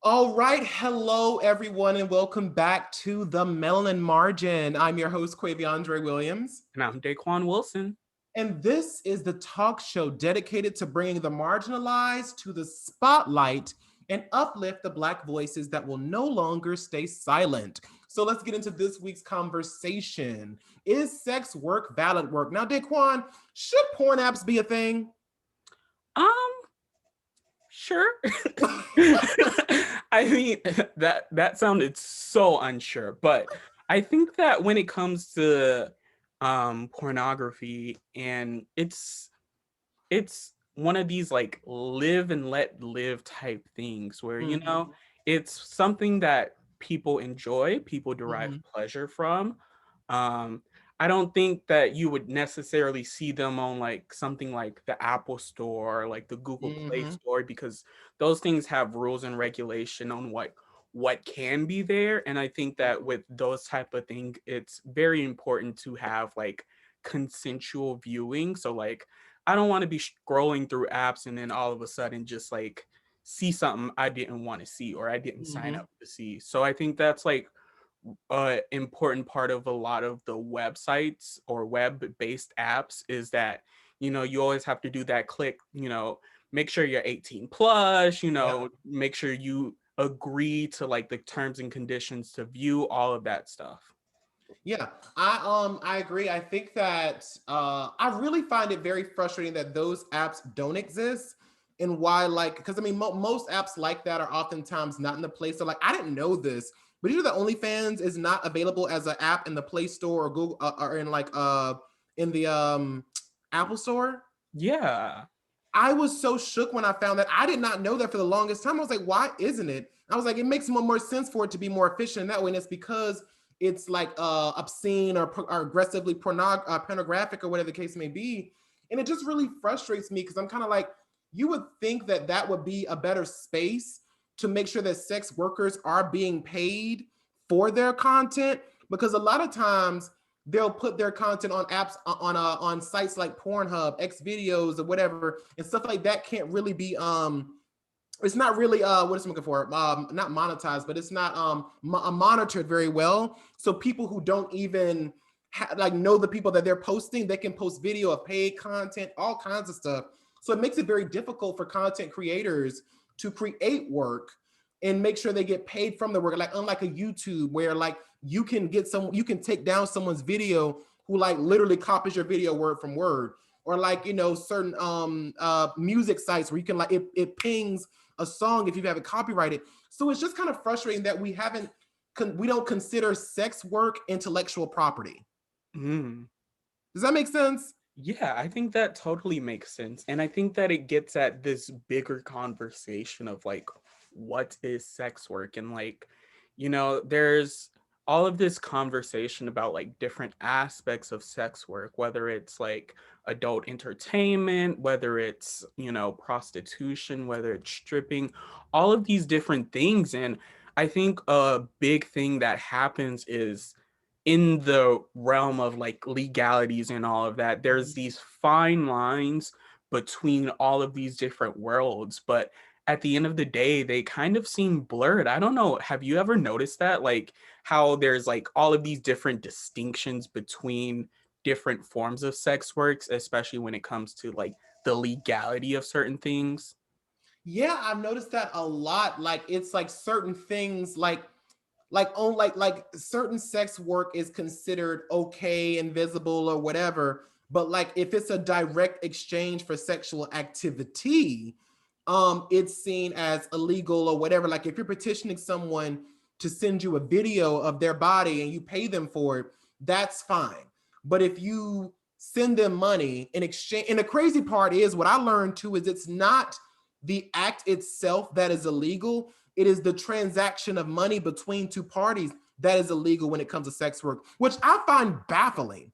All right. Hello, everyone, and welcome back to the Melanin Margin. I'm your host, Quaviondre Williams. And I'm Daquon Wilson. And this is the talk show dedicated to bringing the marginalized to the spotlight and uplift the Black voices that will no longer stay silent. So let's get into this week's conversation. Is sex work valid work? Now, Daquan, should porn apps be a thing? Um, sure. I mean, that sounded so unsure, but I think that when it comes to pornography, and it's one of these like live and let live type things where Mhm, it's something that people enjoy, people derive mhm, pleasure from. um I don't think that you would necessarily see them on like something like the Apple Store or like the Google Play mhm, Store, because those things have rules and regulation on what can be there. And I think that with those type of things, it's very important to have like consensual viewing. So like I don't want to be scrolling through apps and then all of a sudden just like see something I didn't want to see or I didn't sign mhm, up to see. So I think that's like important part of a lot of the websites or web-based apps is that you always have to do that click, make sure you're 18 plus, yep. make sure you agree to like the terms and conditions to view all of that stuff. Yeah, I agree. I think that I really find it very frustrating that those apps don't exist, and why, like, because I mean most apps like that are oftentimes not in the Play Store. Like, I didn't know this, but you know that OnlyFans is not available as an app in the Play Store or Google or in like in the Apple Store. Yeah. I was so shook when I found that. I did not know that for the longest time. I was like, why isn't it? I was like, it makes more sense for it to be more efficient that way. And it's because it's like obscene or aggressively pornographic or whatever the case may be. And it just really frustrates me because I'm kind of like, you would think that that would be a better space to make sure that sex workers are being paid for their content. Because a lot of times they'll put their content on apps on sites like Pornhub, X videos, or whatever, and stuff like that can't really be it's not really what is I'm looking for, not monetized, but it's not monitored very well. So people who don't even like know the people that they're posting, they can post video of paid content, all kinds of stuff. So it makes it very difficult for content creators to create work and make sure they get paid from the work. Like unlike a YouTube where like you can take down someone's video who like literally copies your video word from word, or like certain music sites where you can like it pings a song if you have it copyrighted. So it's just kind of frustrating that we don't consider sex work intellectual property. Mm. Does that make sense? Yeah, I think that totally makes sense. And I think that it gets at this bigger conversation of like, what is sex work? And like, there's all of this conversation about like different aspects of sex work, whether it's like adult entertainment, whether it's, prostitution, whether it's stripping, all of these different things. And I think a big thing that happens is in the realm of like legalities and all of that, there's these fine lines between all of these different worlds. But at the end of the day, they kind of seem blurred. I don't know. Have you ever noticed that? Like how there's like all of these different distinctions between different forms of sex works, especially when it comes to like the legality of certain things? Yeah, I've noticed that a lot. Like it's like certain things like certain sex work is considered okay, invisible or whatever, but like if it's a direct exchange for sexual activity, it's seen as illegal or whatever. Like if you're petitioning someone to send you a video of their body and you pay them for it, that's fine. But if you send them money in exchange, and the crazy part is what I learned too is it's not the act itself that is illegal. It is the transaction of money between two parties that is illegal when it comes to sex work, which I find baffling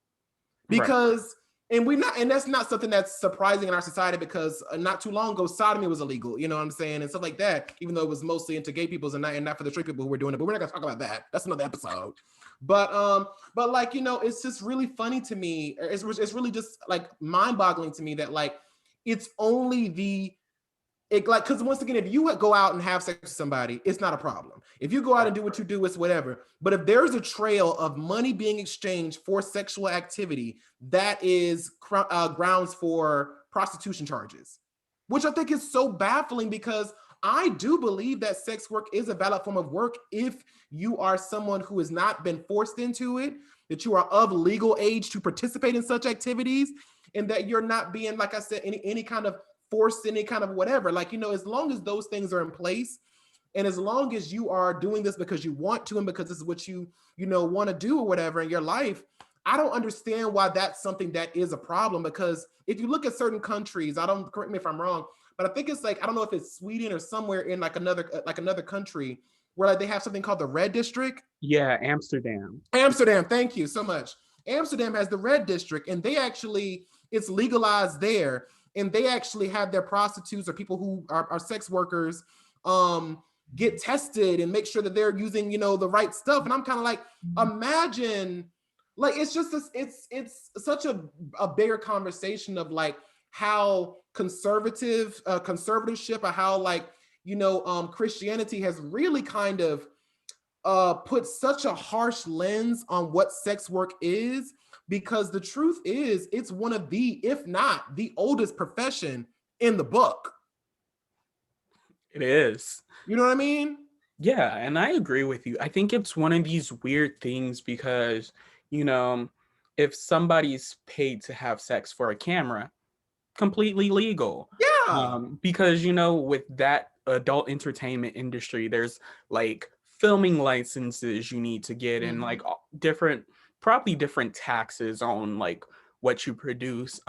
Right. because and that's not something that's surprising in our society because not too long ago sodomy was illegal, you know what I'm saying, and stuff like that, even though it was mostly into gay people's and not for the straight people who were doing it, but we're not gonna talk about that. That's another episode. But like it's just really funny to me. It's really just like mind-boggling to me that like it's only It like, because once again, if you go out and have sex with somebody, it's not a problem. If you go out and do what you do, it's whatever. But if there's a trail of money being exchanged for sexual activity, that is grounds for prostitution charges, which I think is so baffling, because I do believe that sex work is a valid form of work if you are someone who has not been forced into it, that you are of legal age to participate in such activities, and that you're not being, like I said, any kind of forced, any kind of whatever. Like, as long as those things are in place, and as long as you are doing this because you want to and because this is what you want to do or whatever in your life, I don't understand why that's something that is a problem. Because if you look at certain countries, correct me if I'm wrong, but I think it's like, I don't know if it's Sweden or somewhere in like another country, where like they have something called the red district. Yeah, Amsterdam. Amsterdam, thank you so much. Amsterdam has the red district, and it's legalized there, and they actually have their prostitutes or people who are sex workers get tested and make sure that they're using the right stuff. And I'm kind of like, imagine, like, it's just this, it's such a bigger conversation of like how conservatorship, or how like Christianity has really kind of put such a harsh lens on what sex work is, because the truth is it's one of the, if not the oldest profession in the book. It is. You know what I mean? Yeah, and I agree with you. I think it's one of these weird things because, you know, if somebody's paid to have sex for a camera, completely legal. Yeah. Because, with that adult entertainment industry, there's like filming licenses you need to get, and like probably different taxes on like what you produce.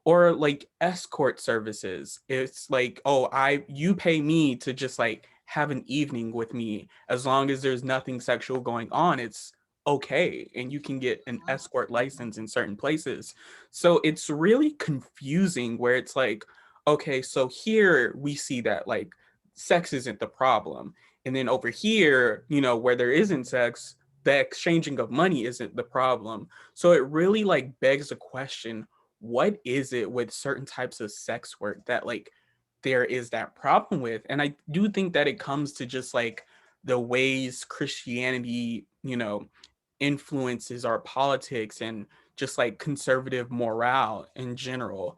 Or like escort services. It's like, oh, you pay me to just like have an evening with me. As long as there's nothing sexual going on, it's okay. And you can get an escort license in certain places. So it's really confusing where it's like, okay, so here we see that like sex isn't the problem. And then over here, where there isn't sex, the exchanging of money isn't the problem. So it really like begs a question, what is it with certain types of sex work that like there is that problem with? And I do think that it comes to just like the ways Christianity, influences our politics and just like conservative morale in general.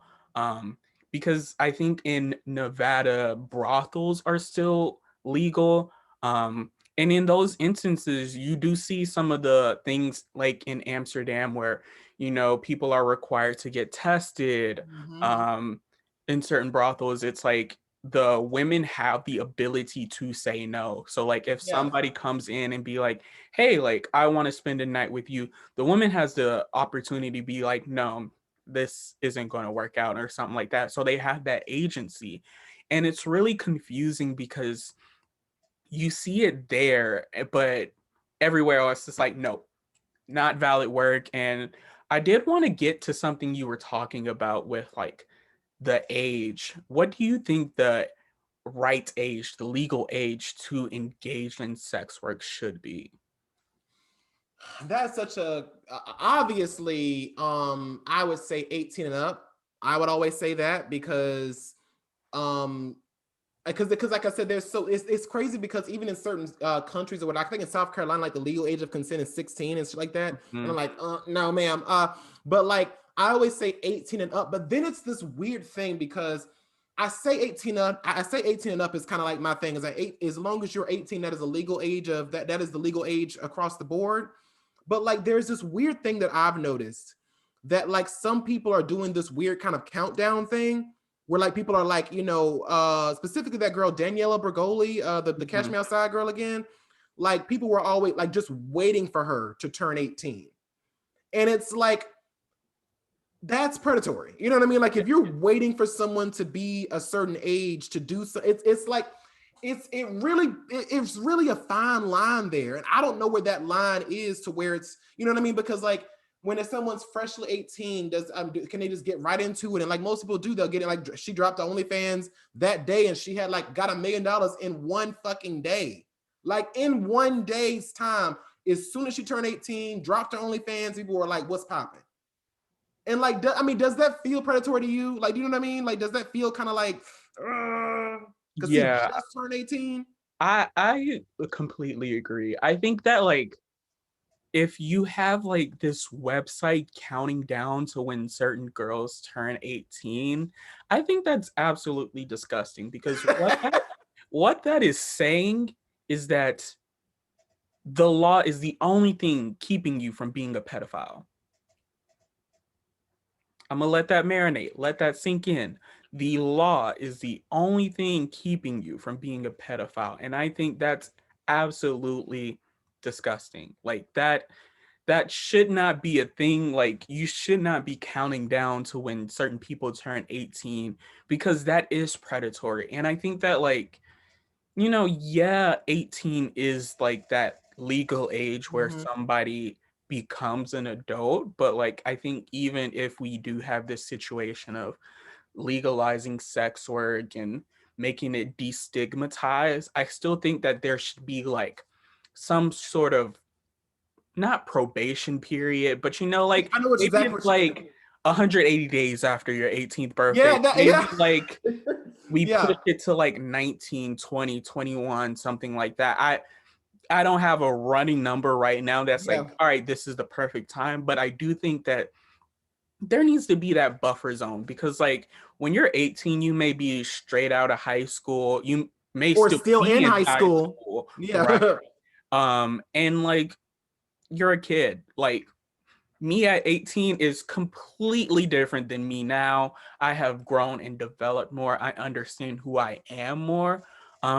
Because I think in Nevada, brothels are still legal. And in those instances, you do see some of the things like in Amsterdam where, people are required to get tested. In certain brothels, it's like the women have the ability to say no. So like if Yeah. somebody comes in and be like, hey, like I want to spend a night with you, the woman has the opportunity to be like, no, this isn't going to work out or something like that. So they have that agency. And it's really confusing because you see it there, but everywhere else it's like, no, not valid work. And I did want to get to something you were talking about with like the age. What do you think the right age, the legal age to engage in sex work should be? That's such a obviously I would say 18 and up. I would always say that um because like I said, it's crazy, because even in certain countries, or what, I think in South Carolina, like the legal age of consent is 16 and shit like that. And I'm Mhm. like, no, ma'am. But like I always say 18 and up, but then it's this weird thing, because I say 18 and up is kind of like my thing, is that as long as you're 18, that is a legal age of that is the legal age across the board. But like there's this weird thing that I've noticed, that like some people are doing this weird kind of countdown thing, where like people are like, specifically that girl Daniela Bergoli, the Catch Mhm. Me Outside girl again. Like people were always like just waiting for her to turn 18. And it's like, that's predatory. You know what I mean? Like if you're waiting for someone to be a certain age to do so, it's like it's really a fine line there. And I don't know where that line is, to where it's, you know what I mean? Because like when if someone's freshly 18, can they just get right into it? And like most people do, they'll get it. Like she dropped the OnlyFans that day, and she had like got $1 million in one fucking day. Like in one day's time, as soon as she turned 18, dropped her OnlyFans, people were like, what's popping? And like, I mean, does that feel predatory to you? Like, do you know what I mean? Like, does that feel kind of like, because he Yeah, just turned 18. I completely agree. I think that like if you have like this website counting down to when certain girls turn 18, I think that's absolutely disgusting because what that is saying is that the law is the only thing keeping you from being a pedophile. I'm gonna let that marinate, let that sink in. The law is the only thing keeping you from being a pedophile. And I think that's absolutely disgusting. Like that should not be a thing. Like you should not be counting down to when certain people turn 18 because that is predatory. And I think that like, yeah, 18 is like that legal age where Mhm. somebody becomes an adult, but like I think even if we do have this situation of legalizing sex work and making it destigmatized, I still think that there should be like some sort of not probation period, but like I know what maybe exactly it's what you mean. like 180 days after your 18th birthday. Yeah, that Maybe yeah. like we push Yeah. it to like 19, 20, 21, something like that. I don't have a running number right now that's Yeah. like, all right, this is the perfect time, but I do think that there needs to be that buffer zone because like when you're 18, you may be straight out of high school, you may Or still still be in in high high school. school, right? Yeah. And like you're a kid. Like me at 18 is completely different than me now. I have grown and developed more. I understand who I am more.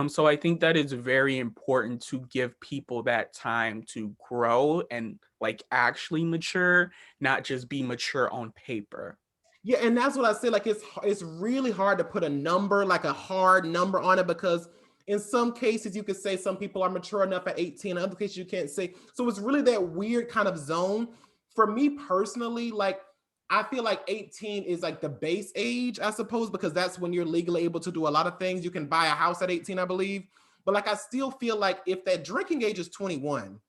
So I think that is very important to give people that time to grow and like actually mature, not just be mature on paper. Yeah, and that's what I say. Like it's really hard to put a number, like a hard number on it, because in some cases you could say some people are mature enough at 18, in other cases you can't say. So it's really that weird kind of zone. For me personally, like I feel like 18 is like the base age, I suppose, because that's when you're legally able to do a lot of things. You can buy a house at 18, I believe. But like I still feel like if that drinking age is 21,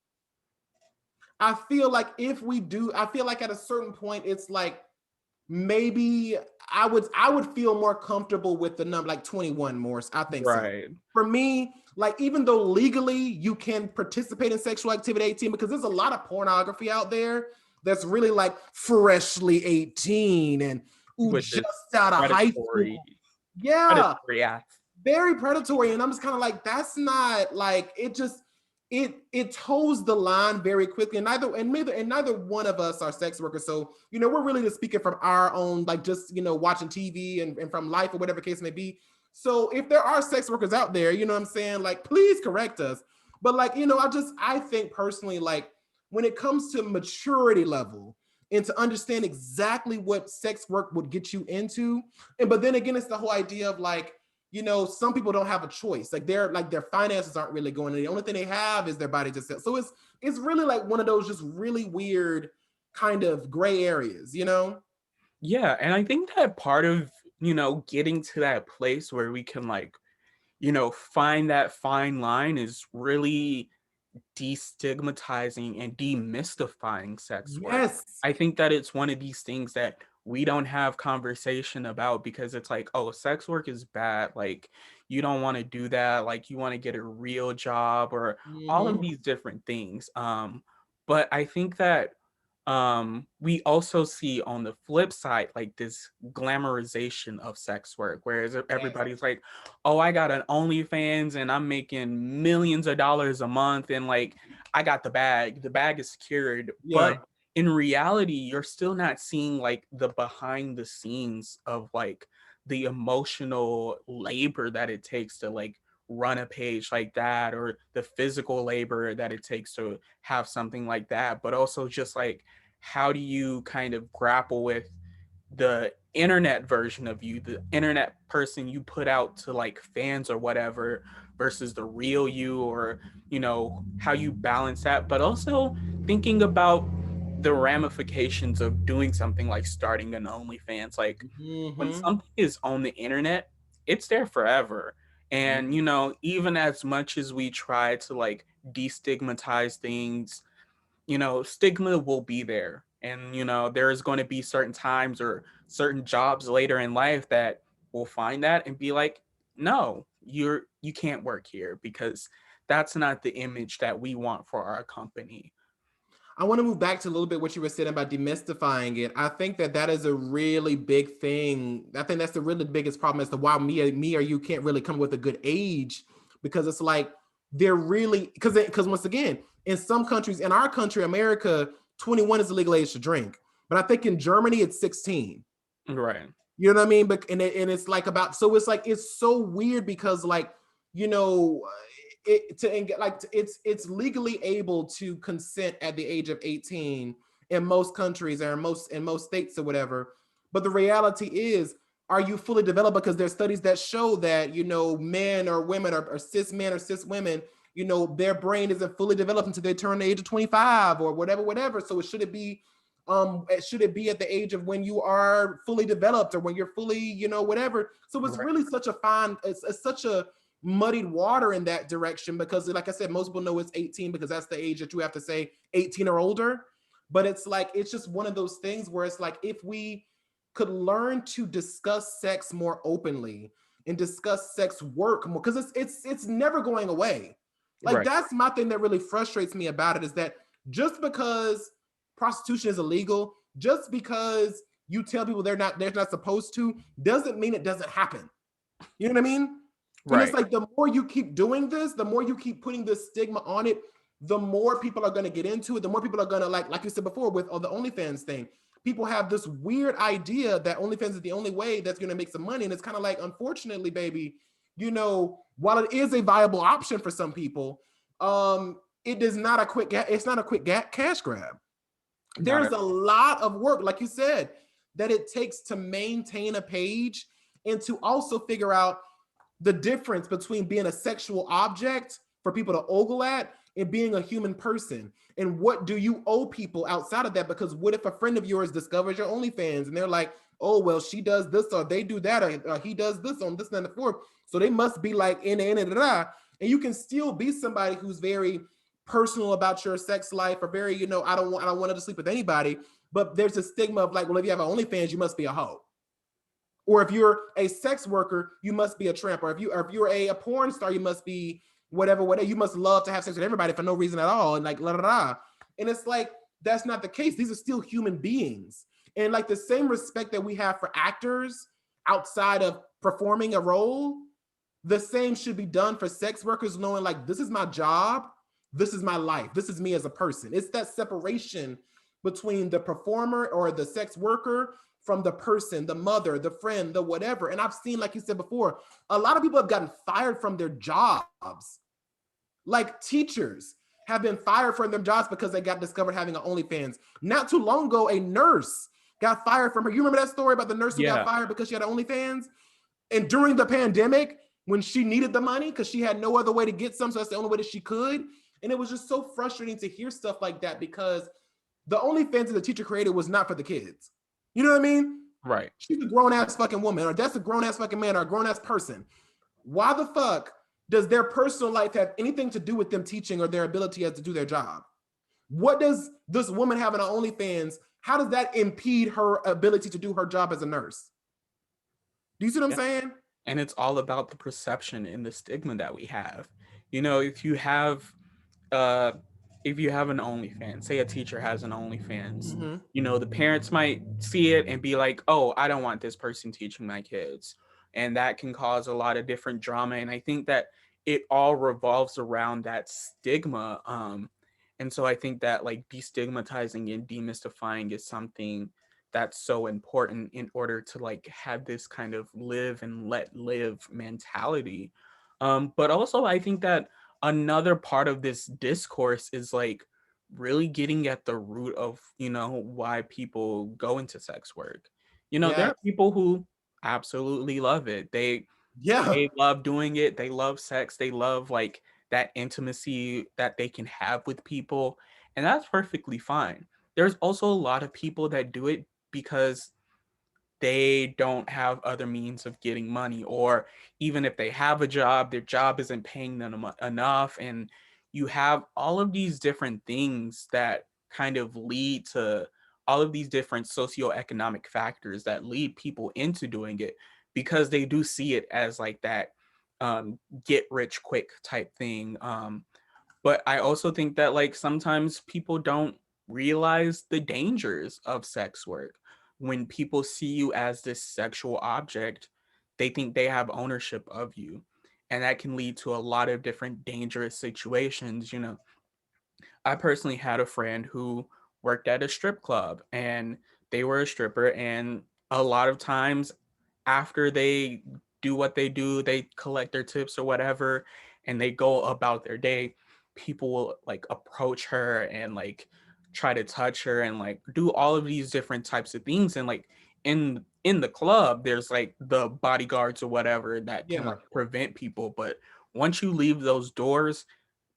I feel like if we do, I feel like at a certain point it's like maybe I would feel more comfortable with the number like 21 more. I think so. Right. For me, like even though legally you can participate in sexual activity at 18, because there's a lot of pornography out there that's really like freshly 18 and ooh, Which just is out of high predatory, school. Yeah, predatory acts. very predatory, and I'm just kind of like that's not like it just it toes the line very quickly, and neither one of us are sex workers, so we're really just speaking from our own like just watching TV and from life or whatever case may be. So if there are sex workers out there, what I'm saying, like please correct us. But like I think personally, like when it comes to maturity level and to understand exactly what sex work would get you into, and but then again it's the whole idea of like some people don't have a choice. Like their finances aren't really going. The only thing they have is their body to sell. So it's really like one of those just really weird kind of gray areas. Yeah, and I think that part of, getting to that place where we can like, find that fine line is really destigmatizing and demystifying sex work. Yes. I think that it's one of these things that we don't have conversation about because it's like, oh, sex work is bad. Like, you don't want to do that. Like, you want to get a real job or all of Mm-hmm. these different things. But I think that we also see on the flip side like this glamorization of sex work, whereas Yes. everybody's like, oh, I got an OnlyFans and I'm making millions of dollars a month and like I got the bag is secured. Yeah. But in reality, you're still not seeing like the behind the scenes of like the emotional labor that it takes to like run a page like that, or the physical labor that it takes to have something like that, but also just like how do you kind of grapple with the internet version of you, the internet person you put out to like fans or whatever, versus the real you, or how you balance that, but also thinking about the ramifications of doing something like starting an OnlyFans. Like when Mm-hmm. something is on the internet, it's there forever. And even as much as we try to like destigmatize things, stigma will be there. And, there is going to be certain times or certain jobs later in life that will find that and be like, no, you can't work here because that's not the image that we want for our company. I want to move back to a little bit what you were saying about demystifying it. I think that that is a really big thing. I think that's the really biggest problem as to why me or you can't really come with a good age, because it's like they're really because once again, in some countries, in our country, America, 21 is the legal age to drink, but I think in Germany it's 16. Right. You know what I mean? But and it's like about, so it's like it's so weird because like, you know, it's legally able to consent at the age of 18 in most countries or in most states or whatever. But the reality is, are you fully developed? Because there's studies that show that, you know, men or women or cis men or cis women, you know, their brain isn't fully developed until they turn the age of 25 or whatever. So should it be at the age of when you are fully developed or when you're fully, you know, whatever. So it's Right. really such a fine, it's such a muddied water in that direction, because like I said, most people know it's 18 because that's the age that you have to say 18 or older. But it's like, it's just one of those things where it's like, if we could learn to discuss sex more openly and discuss sex work more, because it's never going away. Like, Right. that's my thing that really frustrates me about it, is that just because prostitution is illegal, just because you tell people they're not supposed to, doesn't mean it doesn't happen. You know what I mean? And it's Right. like, the more you keep doing this, the more you keep putting this stigma on it, the more people are going to get into it. The more people are going to, like you said before with the OnlyFans thing. People have this weird idea that OnlyFans is the only way that's going to make some money. And it's kind of like, unfortunately, baby, you know, while it is a viable option for some people, it is not a quick, it's not a quick cash grab. Not There's at a all. lot of work, like you said, that it takes to maintain a page and to also figure out the difference between being a sexual object for people to ogle at and being a human person. And what do you owe people outside of that? Because what if a friend of yours discovers your OnlyFans and they're like, oh, well, she does this or they do that, or he does this on this and the fourth. So they must be like and you can still be somebody who's very personal about your sex life, or very, you know, I don't want to sleep with anybody. But there's a stigma of like, well, if you have an OnlyFans, you must be a hoe. Or if you're a sex worker, you must be a tramp. Or if you're a porn star, you must be whatever. You must love to have sex with everybody for no reason at all. And like la la la. And it's like, that's not the case. These are still human beings. And like, the same respect that we have for actors outside of performing a role, the same should be done for sex workers, knowing like, this is my job, this is my life, this is me as a person. It's that separation between the performer or the sex worker from the person, the mother, the friend, the whatever. And I've seen, like you said before, a lot of people have gotten fired from their jobs. Like, teachers have been fired from their jobs because they got discovered having an OnlyFans. Not too long ago, a nurse got fired from her. You remember that story about the nurse who got Yeah. fired because she had an OnlyFans? And during the pandemic, when she needed the money because she had no other way to get some, so that's the only way that she could. And it was just so frustrating to hear stuff like that, because the OnlyFans that the teacher created was not for the kids. You know what I mean? Right. She's a grown ass fucking woman, or that's a grown ass fucking man, or a grown ass person. Why the fuck does their personal life have anything to do with them teaching or their ability to do their job? What does this woman having an OnlyFans, how does that impede her ability to do her job as a nurse? Do you see what I'm Yeah. saying? And it's all about the perception and the stigma that we have. You know, uh if you have an OnlyFans, say a teacher has an OnlyFans, Mm-hmm. you know, the parents might see it and be like, "Oh, I don't want this person teaching my kids." And that can cause a lot of different drama, and I think that it all revolves around that stigma. And so I think that like destigmatizing and demystifying is something that's so important in order to like have this kind of live and let live mentality. But also I think that another part of this discourse is like really getting at the root of, you know, why people go into sex work. You know, there Yes. are people who absolutely love it. Yeah. They love doing it. They love sex. They love like that intimacy that they can have with people. And that's perfectly fine. There's also a lot of people that do it because they don't have other means of getting money, or even if they have a job, their job isn't paying them enough. And you have all of these different things that kind of lead to all of these different socioeconomic factors that lead people into doing it because they do see it as like that get rich quick type thing. But I also think that like sometimes people don't realize the dangers of sex work. When people see you as this sexual object, they think they have ownership of you. And that can lead to a lot of different dangerous situations. You know, I personally had a friend who worked at a strip club and they were a stripper. And a lot of times after they do what they do, they collect their tips or whatever, and they go about their day, people will like approach her and like try to touch her and like do all of these different types of things. And like in the club, there's like the bodyguards or whatever that can Yeah, like prevent people. But once you leave those doors,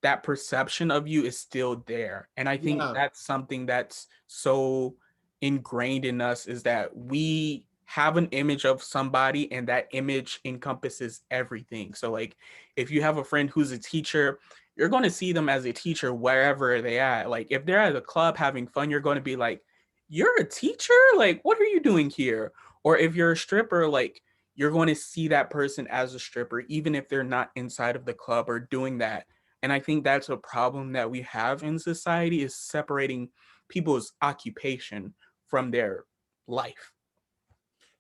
that perception of you is still there. And I think yeah, that's something that's so ingrained in us, is that we have an image of somebody and that image encompasses everything. So like if you have a friend who's a teacher, you're going to see them as a teacher wherever they at. Like if they're at a club having fun, you're going to be like, you're a teacher? Like what are you doing here? Or if you're a stripper, like you're going to see that person as a stripper even if they're not inside of the club or doing that. And I think that's a problem that we have in society, is separating people's occupation from their life.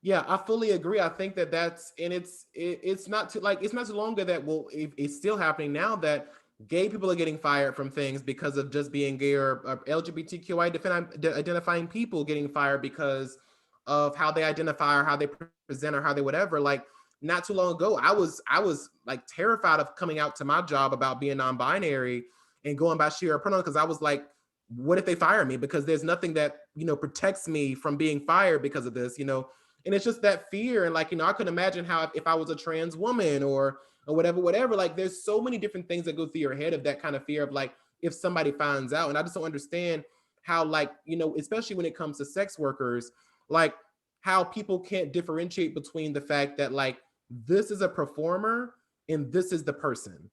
yeah. I fully agree. I think that that's and it's not too like it's not too long ago that well it's still happening now that gay people are getting fired from things because of just being gay or LGBTQI identifying people getting fired because of how they identify or how they present or how they whatever. Like not too long ago, I was like terrified of coming out to my job about being non-binary and going by sheer pronoun because I was like, what if they fire me? Because there's nothing that protects me from being fired because of this, and it's just that fear. And like, I couldn't imagine how if I was a trans woman or whatever, like there's so many different things that go through your head of that kind of fear of like if somebody finds out. And I just don't understand how like, especially when it comes to sex workers, like how people can't differentiate between the fact that like this is a performer and this is the person.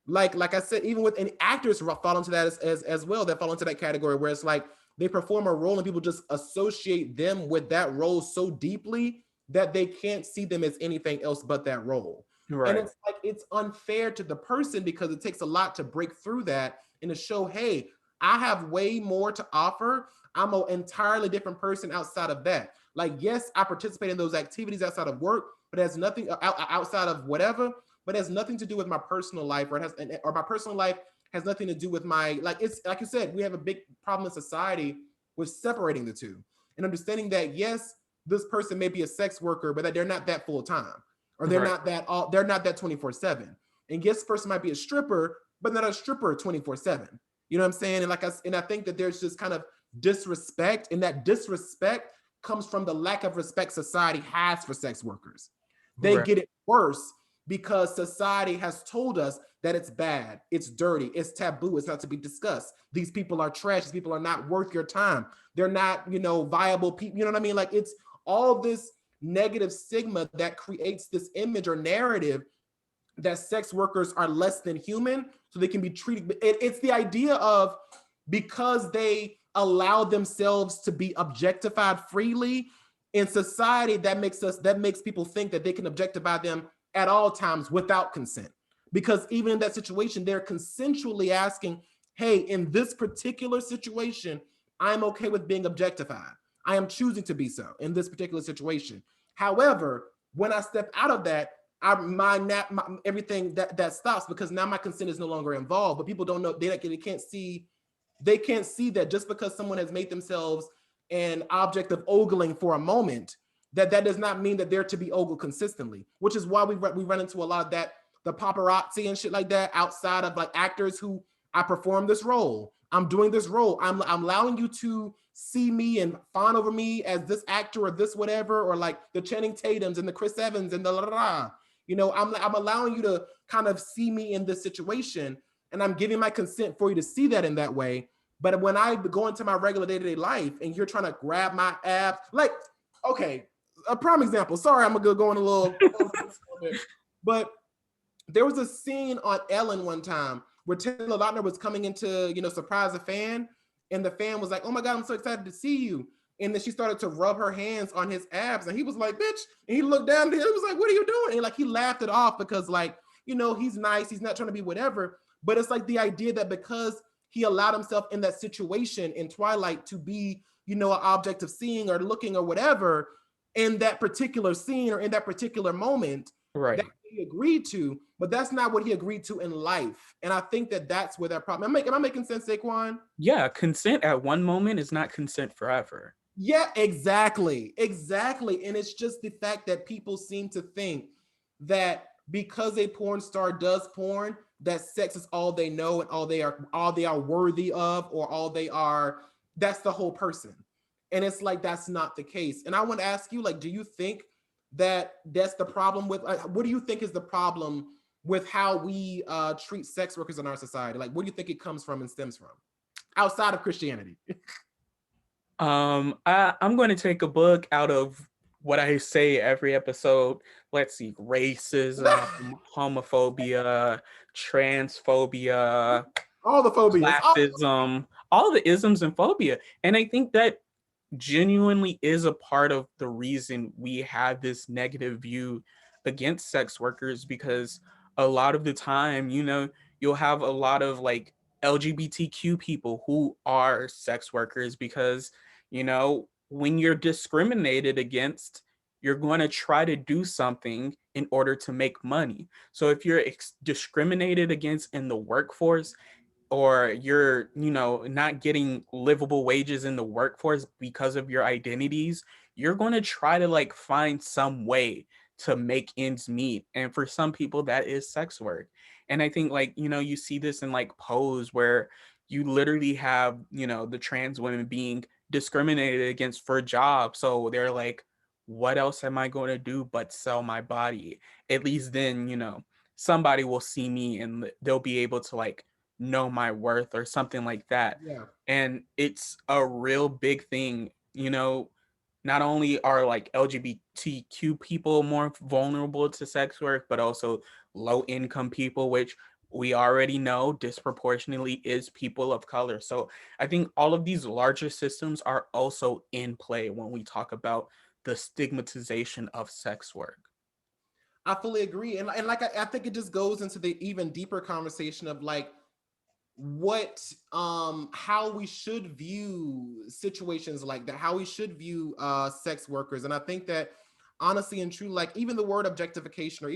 Like I said, even with any actors fall into that as well, that fall into that category where it's like they perform a role and people just associate them with that role so deeply that they can't see them as anything else but that role. And Right. it's like it's unfair to the person because it takes a lot to break through that and to show, hey, I have way more to offer. I'm an entirely different person outside of that. Like, yes, I participate in those activities outside of work, but it has nothing outside of whatever, but it has nothing to do with my personal life, or my personal life has nothing to do with my like. It's like you said, we have a big problem in society with separating the two and understanding that yes, this person may be a sex worker, but that they're not that full time, or Right. they're not that 24/7. And yes, this person might be a stripper, but not a stripper 24/7. You know what I'm saying? And I think that there's just kind of disrespect, and that disrespect comes from the lack of respect society has for sex workers. They Right. get it worse because society has told us that it's bad, it's dirty, it's taboo, it's not to be discussed. These people are trash, these people are not worth your time. They're not, viable people. You know what I mean? Like it's all this negative stigma that creates this image or narrative that sex workers are less than human so they can be treated. It's the idea of because they allow themselves to be objectified freely in society, that makes people think that they can objectify them at all times without consent, because even in that situation they're consensually asking, hey, in this particular situation I'm okay with being objectified, I am choosing to be so in this particular situation. However, when I step out of that, everything that stops, because now my consent is no longer involved. But people don't know, they can't see that just because someone has made themselves an object of ogling for a moment, that does not mean that they're to be ogled consistently. Which is why we run into a lot of that, the paparazzi and shit like that outside of like actors who, I perform this role, I'm doing this role, I'm allowing you to see me and fawn over me as this actor or this whatever, or like the Channing Tatums and the Chris Evans and the la la la. I'm allowing you to kind of see me in this situation, and I'm giving my consent for you to see that in that way. But when I go into my regular day-to-day life and you're trying to grab my abs, like, okay, a prime example. Sorry, I'm gonna go in a little bit, but there was a scene on Ellen one time where Taylor Lautner was coming into, surprise a fan, and the fan was like, "Oh my God, I'm so excited to see you." And then she started to rub her hands on his abs, and he was like, "Bitch!" And he looked down, and he was like, "What are you doing?" And like he laughed it off because like he's nice, he's not trying to be whatever. But it's like the idea that because he allowed himself in that situation in Twilight to be, an object of seeing or looking or whatever in that particular scene or in that particular moment, that Right. he agreed to, but that's not what he agreed to in life. And I think that that's where that problem. Am I making sense, Daquon? Yeah, consent at one moment is not consent forever. Yeah, exactly. Exactly. And it's just the fact that people seem to think that because a porn star does porn, that sex is all they know and all they are worthy of, or all they are, that's the whole person. And it's like that's not the case. And I want to ask you, like, do you think that that's the problem with what do you think is the problem with how we treat sex workers in our society? Like, where do you think it comes from and stems from outside of Christianity? I'm going to take a book out of what I say every episode. Let's see, racism, homophobia, transphobia, All the phobias. classism, all the isms and phobia. And I think that genuinely is a part of the reason we have this negative view against sex workers, because a lot of the time, you'll have a lot of like LGBTQ people who are sex workers because, when you're discriminated against, you're going to try to do something in order to make money. So if you're discriminated against in the workforce, or you're not getting livable wages in the workforce because of your identities, you're going to try to like find some way to make ends meet. And for some people that is sex work. And I think like you see this in like Pose, where you literally have the trans women being discriminated against for jobs, so they're like, what else am I going to do but sell my body? At least then somebody will see me and they'll be able to like know my worth or something like that. Yeah. And it's a real big thing. Not only are like LGBTQ people more vulnerable to sex work, but also low income people, which we already know disproportionately is people of color. So I think all of these larger systems are also in play when we talk about the stigmatization of sex work. I fully agree. And like I think it just goes into the even deeper conversation of like what how we should view situations like that, how we should view sex workers. And I think that honestly and true, like even the word objectification, or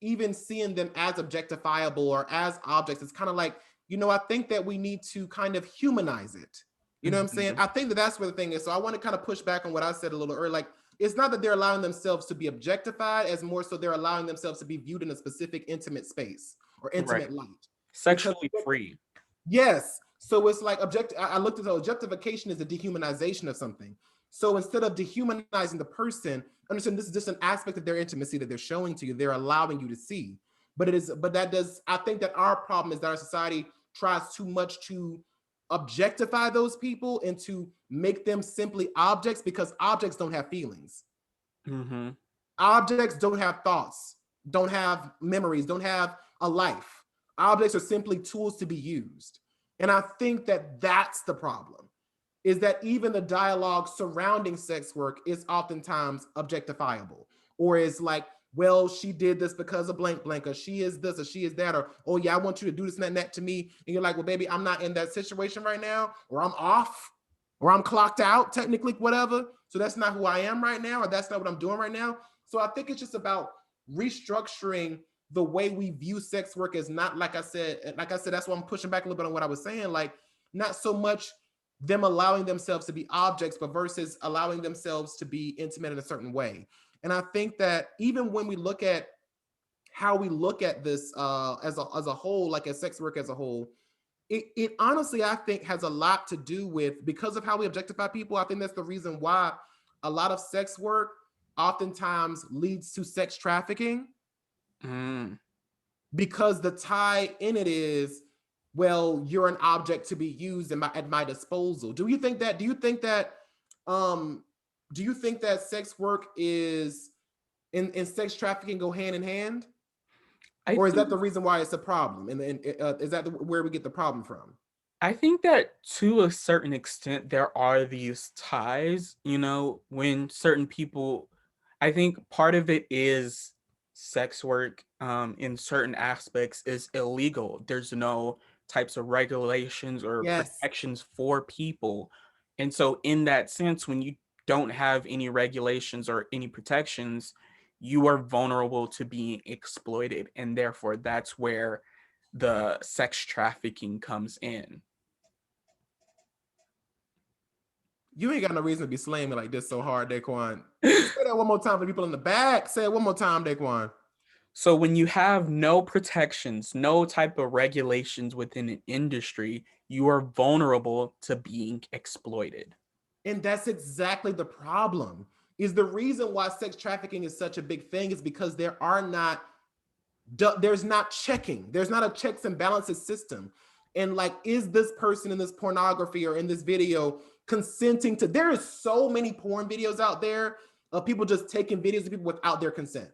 even seeing them as objectifiable or as objects, it's kind of like, I think that we need to kind of humanize it. You know what I'm saying? Mhm. I think that that's where the thing is. So I want to kind of push back on what I said a little earlier. Like, it's not that they're allowing themselves to be objectified, as more so they're allowing themselves to be viewed in a specific intimate space or Right. intimate light. Because Sexually free. yes, so it's like I looked at the objectification is the dehumanization of something. So instead of dehumanizing the person, understand this is just an aspect of their intimacy that they're showing to you, they're allowing you to see. But that does, I think that our problem is that our society tries too much to objectify those people and to make them simply objects, because objects don't have feelings. Hmm. Objects don't have thoughts, don't have memories, don't have a life. Objects are simply tools to be used. And I think that that's the problem, is that even the dialogue surrounding sex work is oftentimes objectifiable, or is like, well, she did this because of blank blank, or she is this, or she is that, or oh yeah, I want you to do this and that to me. And you're like, well, baby, I'm not in that situation right now, or I'm off, or I'm clocked out, technically, whatever. So that's not who I am right now, or that's not what I'm doing right now. So I think it's just about restructuring the way we view sex work as not, like I said, that's why I'm pushing back a little bit on what I was saying, like not so much them allowing themselves to be objects, but versus allowing themselves to be intimate in a certain way. And I think that even when we look at how we look at this as a whole, like as sex work as a whole, it honestly, I think, has a lot to do with, because of how we objectify people. I think that's the reason why a lot of sex work oftentimes leads to sex trafficking, Mm. because the tie in it is, well, you're an object to be used at my disposal. Um do you think that sex work is in sex trafficking go hand in hand, I or is think that the reason why it's a problem, and is that where we get the problem from? I think that to a certain extent there are these ties, when certain people, I think part of it is sex work in certain aspects is illegal. There's no types of regulations or Yes. protections for people. And so, in that sense, when you don't have any regulations or any protections, you are vulnerable to being exploited. And therefore, that's where the sex trafficking comes in. You ain't got no reason to be slaying me like this so hard, Daquon. Say that one more time for people in the back. Say it one more time, Daquon. So when you have no protections, no type of regulations within an industry, you are vulnerable to being exploited. And that's exactly the problem. Is the reason why sex trafficking is such a big thing is because there's not checking. There's not a checks and balances system. And like, is this person in this pornography or in this video consenting to? There is so many porn videos out there of people just taking videos of people without their consent.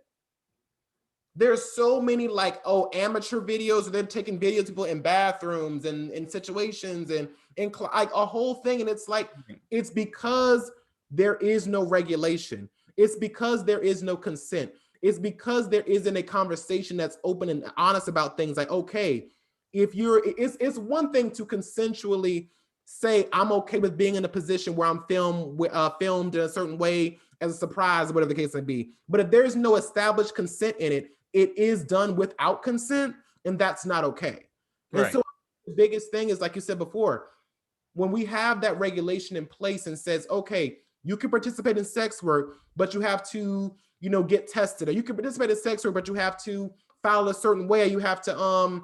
There's so many like, oh, amateur videos where they're taking videos of people in bathrooms and in situations and like a whole thing. And it's like, it's because there is no regulation. It's because there is no consent. It's because there isn't a conversation that's open and honest about things like, okay, if you're, it's one thing to consensually say, I'm okay with being in a position where I'm filmed in a certain way as a surprise, whatever the case may be. But if there's no established consent in it, it is done without consent, and that's not okay. And Right. so the biggest thing is, like you said before, when we have that regulation in place and says, okay, you can participate in sex work, but you have to, get tested, or you can participate in sex work, but you have to file a certain way. You have to,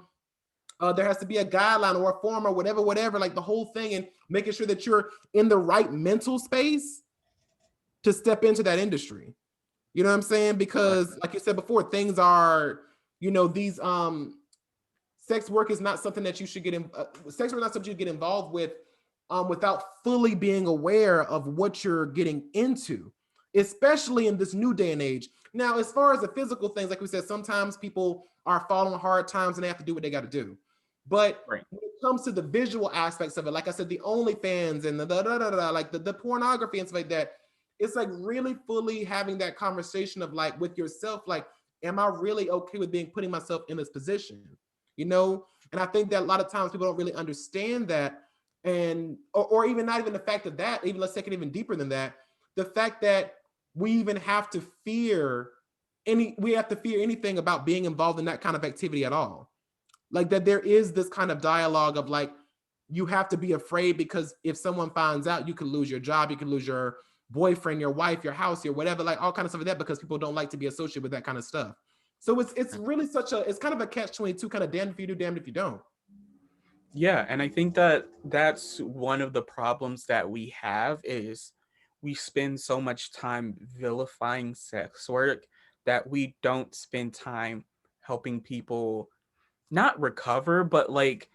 there has to be a guideline or a form or whatever, like the whole thing, and making sure that you're in the right mental space to step into that industry. You know what I'm saying? Right. Because like you said before, things are, these sex work is not something that you should get in sex work is not something you get involved with without fully being aware of what you're getting into, especially in this new day and age. Now, as far as the physical things, like we said, sometimes people are falling hard times and they have to do what they got to do. But Right. when it comes to the visual aspects of it, like I said, the OnlyFans and like the pornography and stuff like that, it's like really fully having that conversation of like with yourself, like, am I really okay with putting myself in this position? And I think that a lot of times people don't really understand that, and or even not even the fact of that, even let's take it even deeper than that, the fact that we even have to fear anything about being involved in that kind of activity at all. Like that there is this kind of dialogue of like, you have to be afraid because if someone finds out, you could lose your job, you could lose your boyfriend, your wife, your house, your whatever, like all kind of stuff like that, because people don't like to be associated with that kind of stuff. So it's really it's kind of a catch-22, kind of damned if you do, damned if you don't. Yeah, and I think that that's one of the problems that we have is we spend so much time vilifying sex work that we don't spend time helping people not recover, but like,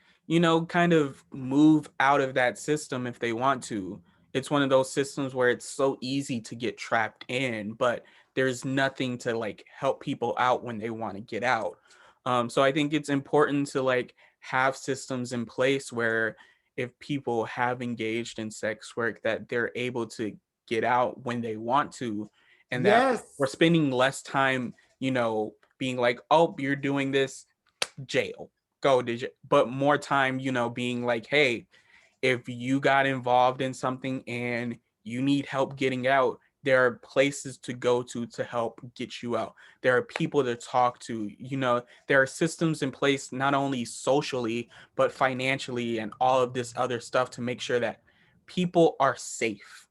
kind of move out of that system if they want to. It's one of those systems where it's so easy to get trapped in, but there's nothing to like help people out when they want to get out. So I think it's important to like have systems in place where if people have engaged in sex work, that they're able to get out when they want to, and that we're Yes. spending less time, being like, oh, you're doing this, jail, go to jail, but more time, being like, hey, if you got involved in something and you need help getting out, there are places to go to help get you out. There are people to talk to, there are systems in place, not only socially, but financially and all of this other stuff to make sure that people are safe.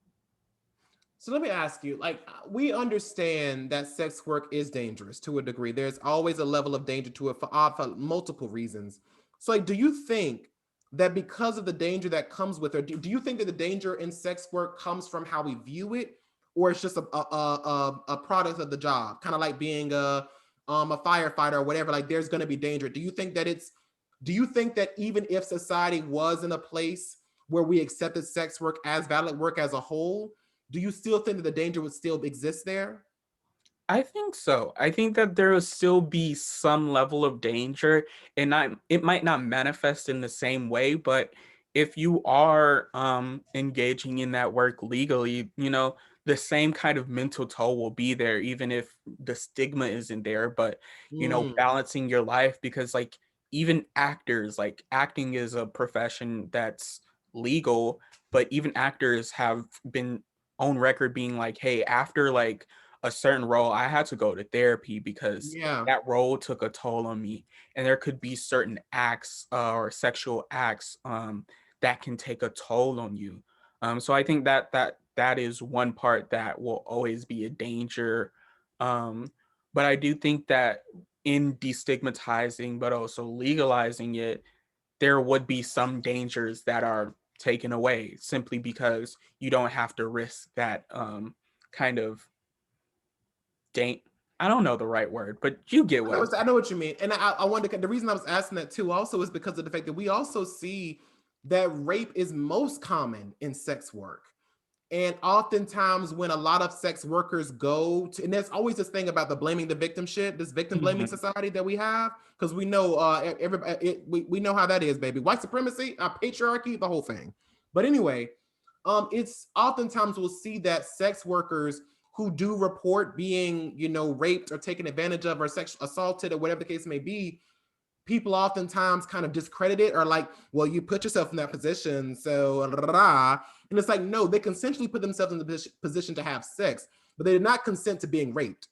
So let me ask you, like, we understand that sex work is dangerous to a degree. There's always a level of danger to it for multiple reasons. So, like, do you think that because of the danger that comes with it, do you think that the danger in sex work comes from how we view it, or it's just a product of the job, kind of like being a firefighter or whatever? Like, there's going to be danger. Do you think that even if society was in a place where we accepted sex work as valid work as a whole, do you still think that the danger would still exist there? I think so. I think that there will still be some level of danger, and it might not manifest in the same way, but if you are engaging in that work legally, the same kind of mental toll will be there even if the stigma isn't there. But Mm, balancing your life, because like even actors, like acting is a profession that's legal, but even actors have been on record being like, hey, after like a certain role I had to go to therapy because yeah. that role took a toll on me. And there could be certain acts or sexual acts that can take a toll on you. So I think that is one part that will always be a danger. Um, but I do think that in destigmatizing, but also legalizing it, there would be some dangers that are taken away simply because you don't have to risk that kind of dang. I don't know the right word, but you get what I'm I know what you mean. And I wonder, the reason I was asking that too also is because of the fact that we also see that rape is most common in sex work. And oftentimes, when a lot of sex workers go to, and there's always this thing about the blaming the victim shit, this victim blaming saying. society that we have, because we know everybody, we know how that is, baby. White supremacy, patriarchy, the whole thing. But anyway, it's oftentimes we'll see that sex workers who do report being, raped or taken advantage of or sexual assaulted or whatever the case may be, people oftentimes kind of discredit it or like, well, you put yourself in that position, so and it's like, no, they consensually put themselves in the position to have sex, but they did not consent to being raped.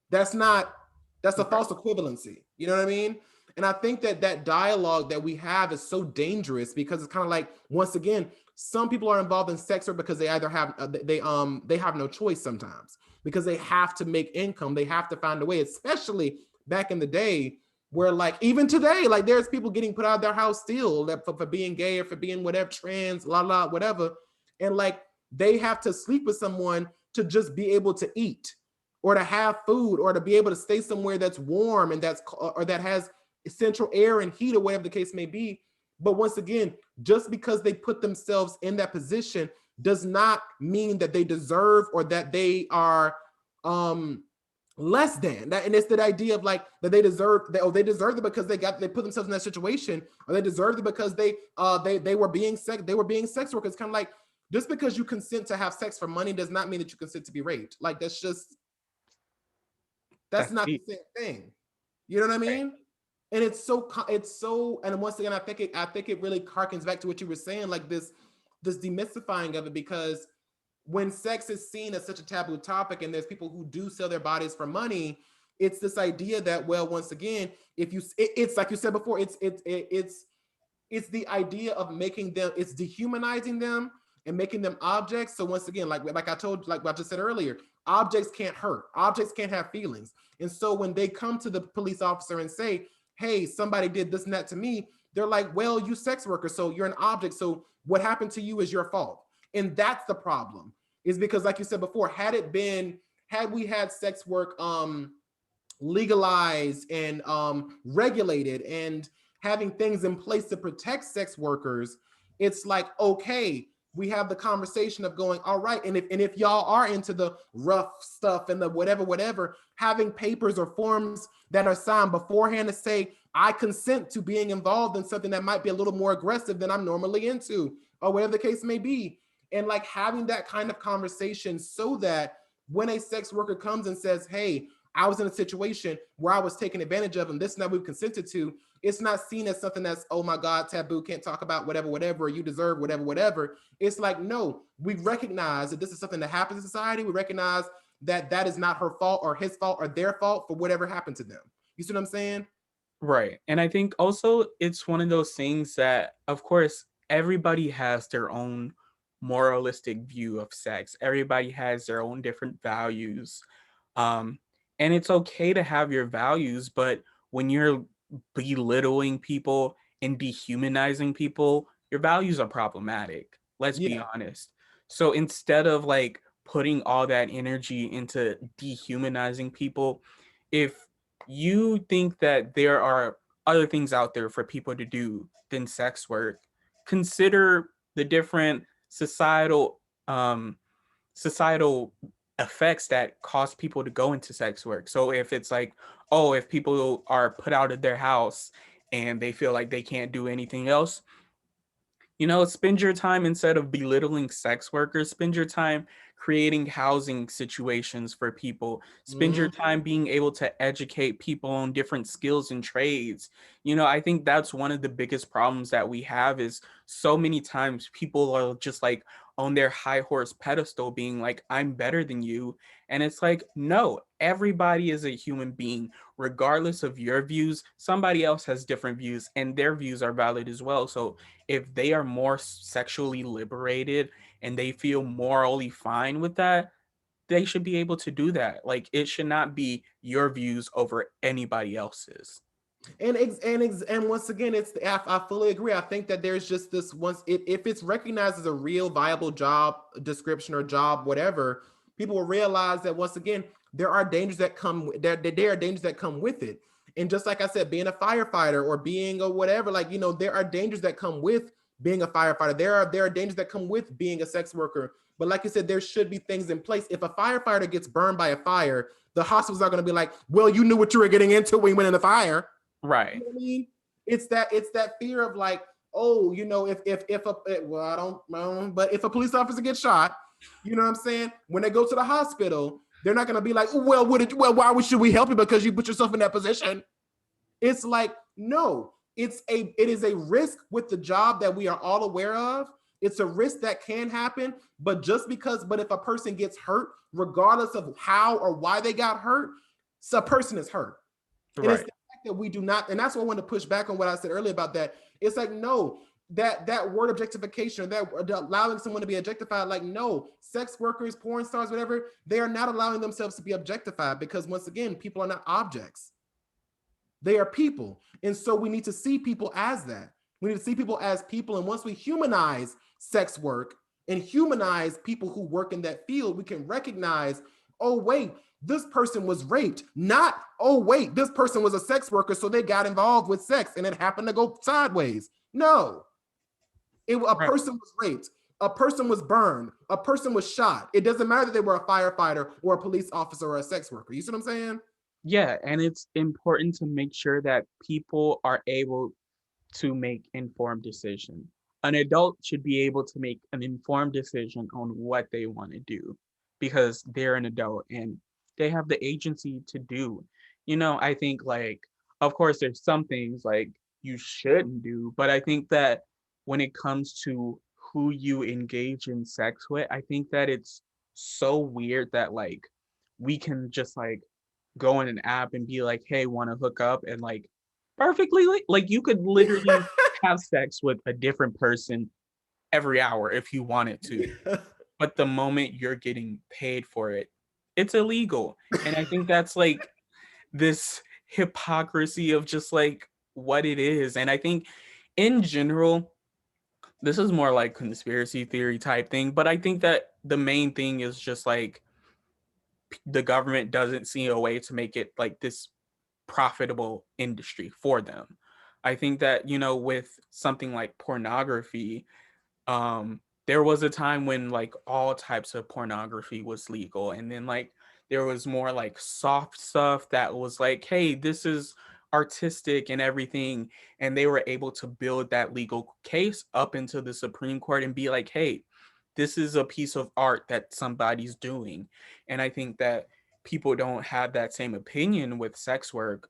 That's not, that's a Right. false equivalency. You know what I mean? And I think that that dialogue that we have is so dangerous because it's kind of like, once again, some people are involved in sex work because they either have they have no choice sometimes because they have to make income, they have to find a way, especially back in the day where like even today, like there's people getting put out of their house still for being gay or for being whatever, trans, whatever, and like they have to sleep with someone to just be able to eat or to have food or to be able to stay somewhere that's warm and that's or that has central air and heat or whatever the case may be. But once again, just because they put themselves in that position does not mean that they deserve or that they are um less than that. And it's that idea of like that they deserve that, oh, they deserve it because they put themselves in that situation, or they deserve it because they were being sex workers. Kind of like, just because you consent to have sex for money does not mean that you consent to be raped. Like that's That's not the deep. same thing. You know what I Right. mean? And it's so, and once again, I think it really harkens back to what you were saying, like this demystifying of it, because when sex is seen as such a taboo topic and there's people who do sell their bodies for money, it's this idea that, well, once again, if it's like you said before, it's the idea of making them, it's dehumanizing them and making them objects. So once again, like I told, like what I just said earlier, objects can't hurt, objects can't have feelings. And so when they come to the police officer and say, hey, somebody did this and that to me, they're like, well, you sex worker, so you're an object, so what happened to you is your fault. And that's the problem, is because like you said before, had we had sex work legalized and regulated and having things in place to protect sex workers, it's like, okay, we have the conversation of going, all right, and if y'all are into the rough stuff and the whatever, having papers or forms that are signed beforehand to say, I consent to being involved in something that might be a little more aggressive than I'm normally into, or whatever the case may be. And like having that kind of conversation so that when a sex worker comes and says, hey, I was in a situation where I was taken advantage of and this and that we've consented to, it's not seen as something that's, oh my God, taboo, can't talk about whatever, or you deserve whatever. It's like, no, we recognize that this is something that happens in society. We recognize that that is not her fault or his fault or their fault for whatever happened to them. You see what I'm saying? Right. And I think also it's one of those things that, of course, everybody has their own moralistic view of sex. Everybody has their own different values. Um, and it's okay to have your values, but when you're belittling people and dehumanizing people, your values are problematic. Let's be Yeah. honest. So instead of like putting all that energy into dehumanizing people, if you think that there are other things out there for people to do than sex work, consider the different um societal effects that cause people to go into sex work. So if it's like, oh, if people are put out of their house and they feel like they can't do anything else, spend your time, instead of belittling sex workers, spend your time creating housing situations for people. Spend your Mhm. time being able to educate people on different skills and trades. I think that's one of the biggest problems that we have is so many times people are just like on their high horse pedestal being like, I'm better than you. And it's like, no, everybody is a human being. Regardless of your views, somebody else has different views and their views are valid as well. So if they are more sexually liberated and they feel morally fine with that, they should be able to do that. Like, it should not be your views over anybody else's. And once again, I fully agree. I think that there's just this once if it's recognized as a real viable job description or job whatever, people will realize that once again there are dangers that come there are dangers that come with it. And just like I said, being a firefighter or being a whatever, like there are dangers that come with being a firefighter. There are dangers that come with being a sex worker. But like you said, there should be things in place. If a firefighter gets burned by a fire, the hospitals are going to be like, well, you knew what you were getting into when you went in the fire. You Right. know what I mean? It's that fear of like, oh, if a well, I don't, but if a police officer gets shot, you know what I'm saying? When they go to the hospital, they're not gonna be like, well, why should we help you because you put yourself in that position? It's like, no, it is a risk with the job that we are all aware of. It's a risk that can happen, but if a person gets hurt, regardless of how or why they got hurt, so a person is hurt. And it's Right. the fact that we do not, and that's why I want to push back on what I said earlier about that. It's like, no, that word objectification, that allowing someone to be objectified, like, no, sex workers, porn stars, whatever, they are not allowing themselves to be objectified because once again, people are not objects. They are people. And so we need to see people as that. We need to see people as people. And once we humanize sex work and humanize people who work in that field, we can recognize, oh, wait, this person was raped. Not, oh, wait, this person was a sex worker, so they got involved with sex and it happened to go sideways. No, a Right. person was raped. A person was burned. A person was shot. It doesn't matter that they were a firefighter or a police officer or a sex worker. You see what I'm saying? Yeah. And it's important to make sure that people are able to make informed decision. An adult should be able to make an informed decision on what they want to do because they're an adult and they have the agency to do. I think like of course there's some things like you shouldn't do, but I think that when it comes to who you engage in sex with, I think that it's so weird that like we can just like go in an app and be like, "Hey, want to hook up?" and like perfectly like you could literally have sex with a different person every hour if you wanted to. But the moment you're getting paid for it, it's illegal. And I think that's like this hypocrisy of just like what it is. And I think in general, this is more like conspiracy theory type thing, but I think that the main thing is just like the government doesn't see a way to make it like this profitable industry for them. I think that, with something like pornography, there was a time when like all types of pornography was legal. And then like there was more like soft stuff that was like, hey, this is artistic and everything. And they were able to build that legal case up into the Supreme Court and be like, hey, this is a piece of art that somebody's doing. And I think that people don't have that same opinion with sex work.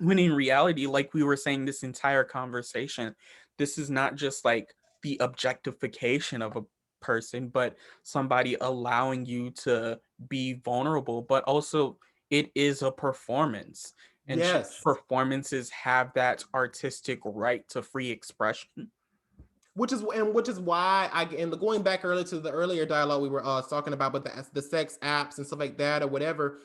When in reality, like we were saying this entire conversation, this is not just like the objectification of a person, but somebody allowing you to be vulnerable, but also it is a performance. And should Yes. performances have that artistic right to free expression? Which is why and going back earlier to the earlier dialogue we were talking about, but the sex apps and stuff like that or whatever,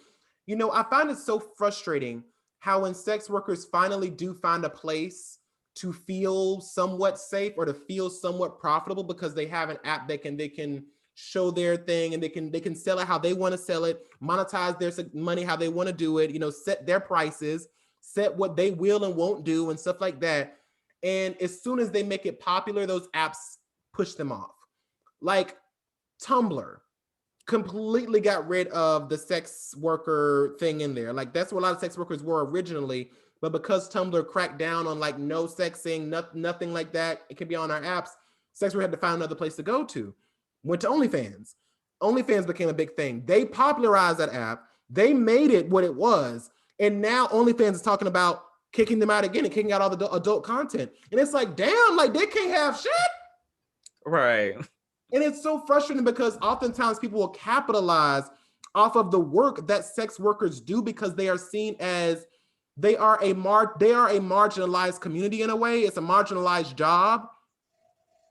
I find it so frustrating how when sex workers finally do find a place to feel somewhat safe or to feel somewhat profitable because they have an app that they can show their thing and they can sell it how they want to sell it, monetize their money how they want to do it, set their prices, set what they will and won't do and stuff like that. And as soon as they make it popular, those apps push them off. Like Tumblr completely got rid of the sex worker thing in there. Like that's what a lot of sex workers were originally, but because Tumblr cracked down on like no sexing, nothing like that, it can be on our apps. Sex worker had to find another place to go to. Went to OnlyFans. OnlyFans became a big thing. They popularized that app. They made it what it was. And now OnlyFans is talking about kicking them out again and kicking out all the adult content. And it's like, damn, like they can't have shit. Right. And it's so frustrating because oftentimes people will capitalize off of the work that sex workers do because they are seen as they are a marginalized community in a way. It's a marginalized job.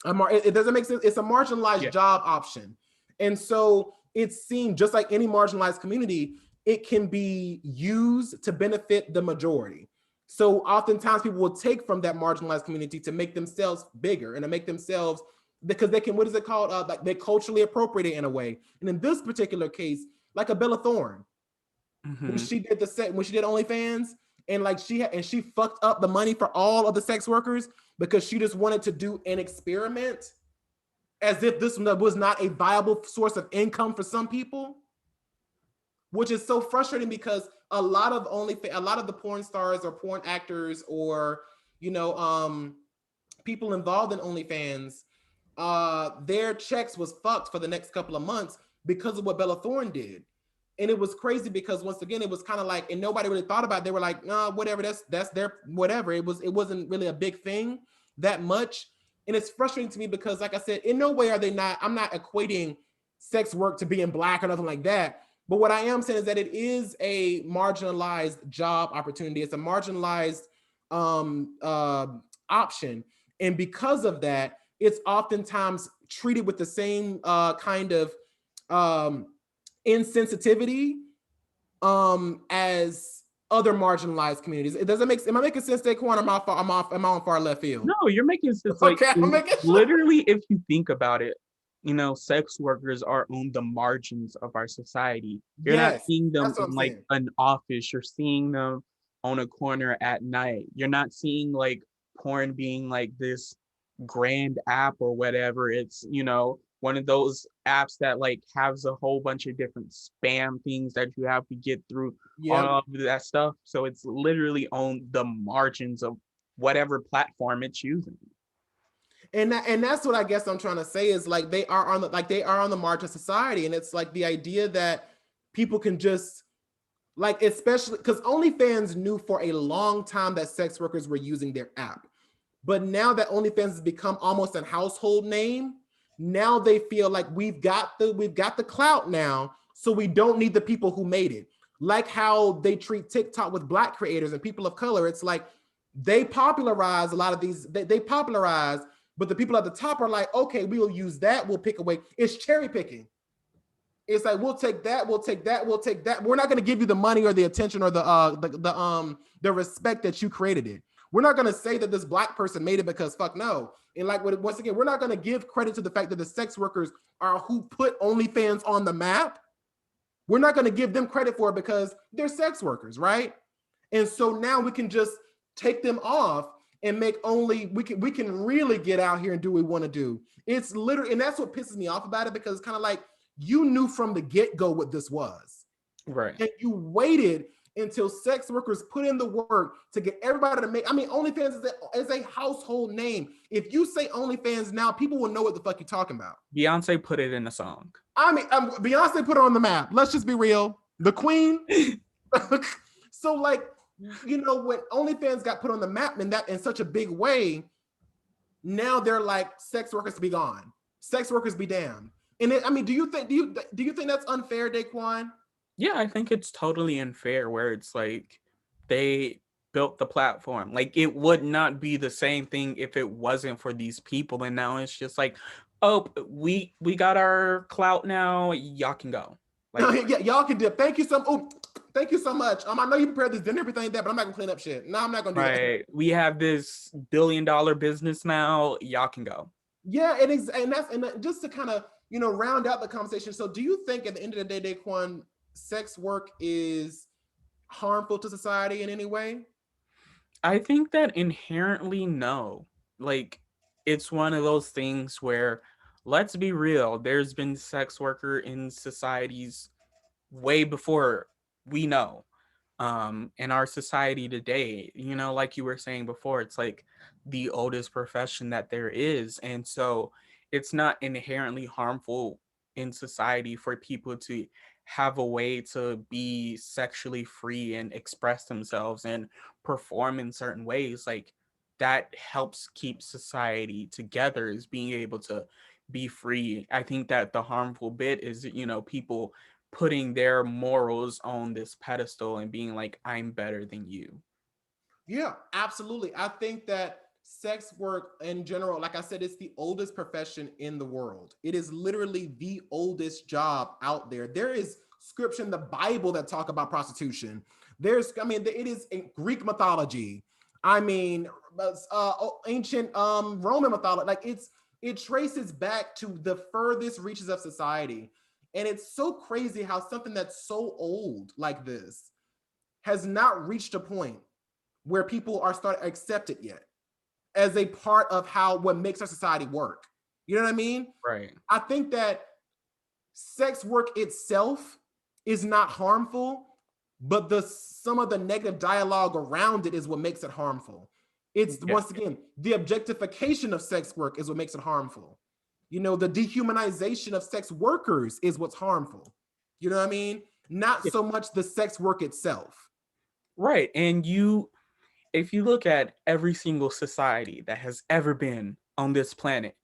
It doesn't make sense. It's a marginalized job option. And so it's seen just like any marginalized community, it can be used to benefit the majority. So oftentimes people will take from that marginalized community to make themselves bigger and to make themselves, because they can, what is it called? Like they culturally appropriate it in a way. And in this particular case, like a Bella Thorne, when she did when she did OnlyFans, and like she fucked up the money for all of the sex workers because she just wanted to do an experiment as if this was not a viable source of income for some people, which is so frustrating because a lot of the porn stars or porn actors or people involved in OnlyFans, their checks was fucked for the next couple of months because of what Bella Thorne did. And it was crazy because once again, it was kind of like, and nobody really thought about it. They were like, nah, whatever, that's their whatever. It wasn't really a big thing that much. And it's frustrating to me because, like I said, in no way are they not, I'm not equating sex work to being black or nothing like that. But what I am saying is that it is a marginalized job opportunity. It's a marginalized option. And because of that, it's oftentimes treated with the same kind of insensitivity as other marginalized communities. It doesn't make, am I making sense, Daquon? Am I on far left field? No, you're making sense. Okay, I'm making sure. Literally, if you think about it, sex workers are on the margins of our society. You're not seeing them in like an office. You're seeing them on a corner at night. You're not seeing like porn being like this grand app or whatever. It's, one of those apps that like has a whole bunch of different spam things that you have to get through, all of that stuff. So it's literally on the margins of whatever platform it's using. And that's what I guess I'm trying to say is like they are on the margin of society. And it's like the idea that people can just like, especially because OnlyFans knew for a long time that sex workers were using their app. But now that OnlyFans has become almost a household name, now they feel like we've got the clout now, so we don't need the people who made it. Like how they treat TikTok with Black creators and people of color. It's like they popularize a lot of these, they popularize, but the people at the top are like, okay, we'll use that, we'll pick away. It's cherry picking. It's like, we'll take that, we'll take that, we'll take that. We're not going to give you the money or the attention or the respect that you created it. We're not going to say that this Black person made it because fuck no. And like, once again, we're not going to give credit to the fact that the sex workers are who put OnlyFans on the map. We're not going to give them credit for it because they're sex workers, right? And so now we can just take them off and make only, we can really get out here and do what we want to do. It's literally, and that's what pisses me off about it, because it's kind of like, you knew from the get-go what this was. Right. And you waited until sex workers put in the work to get everybody to make, I mean, OnlyFans is a household name. If you say OnlyFans now, people will know what the fuck you're talking about. Beyonce put it in a song. I mean, Beyonce put it on the map. Let's just be real. The queen. So like, when OnlyFans got put on the map in such a big way, now they're like, sex workers be gone. Sex workers be damned. And do you think that's unfair, Daquon? Yeah, I think it's totally unfair where it's like they built the platform. Like it would not be the same thing if it wasn't for these people. And now it's just like, oh, we got our clout now. Y'all can go. Like, yeah, y'all can do it. Thank you so much. I know you prepared this dinner, everything like that, but I'm not gonna clean up shit. No, I'm not gonna do that. We have this $1 billion business now. Y'all can go. Yeah, and just to kind of round out the conversation. So, do you think at the end of the day, Daquon, sex work is harmful to society in any way? I think that inherently no. Like, it's one of those things where, let's be real, there's been sex worker in societies way before we know. In our society today, like you were saying before, it's like the oldest profession that there is. And so it's not inherently harmful in society for people to have a way to be sexually free and express themselves and perform in certain ways, like that helps keep society together, is being able to be free. I think that the harmful bit is, people putting their morals on this pedestal and being like, I'm better than you. Yeah, absolutely. I think that sex work in general, like I said, it's the oldest profession in the world. It is literally the oldest job out there. There is scripture in the Bible that talk about prostitution. It is in Greek mythology. I mean, ancient Roman mythology. It traces back to the furthest reaches of society. And it's so crazy how something that's so old like this has not reached a point where people are starting to accept it yet as a part of how what makes our society work. You know what I mean? Right. I think that sex work itself is not harmful, but the some of the negative dialogue around it is what makes it harmful. It's Yeah. once again the objectification of sex work is what makes it harmful. The dehumanization of sex workers is what's harmful. You know what I mean? Not Yeah. so much the sex work itself. Right. And if you look at every single society that has ever been on this planet,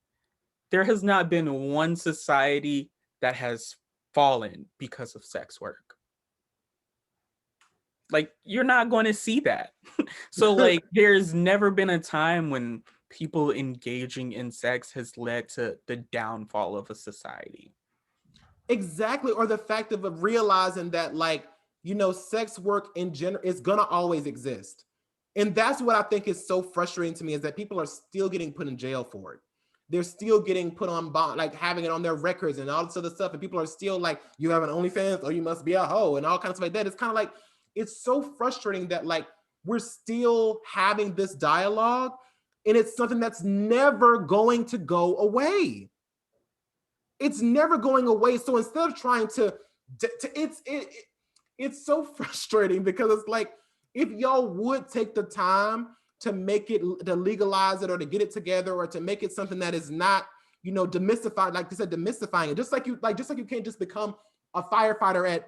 there has not been one society that has fallen because of sex work. Like, you're not going to see that. So, like, there's never been a time when people engaging in sex has led to the downfall of a society. Exactly. Or the fact of realizing that, like, sex work in general is gonna always exist. And that's what I think is so frustrating to me, is that people are still getting put in jail for it. They're still getting put on bond, like having it on their records and all this other stuff. And people are still like, you have an OnlyFans, or you must be a hoe, and all kinds of stuff like that. It's kind of like, it's so frustrating that, like, we're still having this dialogue, and it's something that's never going to go away. It's never going away. So instead of trying it's so frustrating, because it's like, if y'all would take the time to make it, to legalize it, or to get it together, or to make it something that is not, demystified, like you said, demystifying it, just like you can't just become a firefighter at,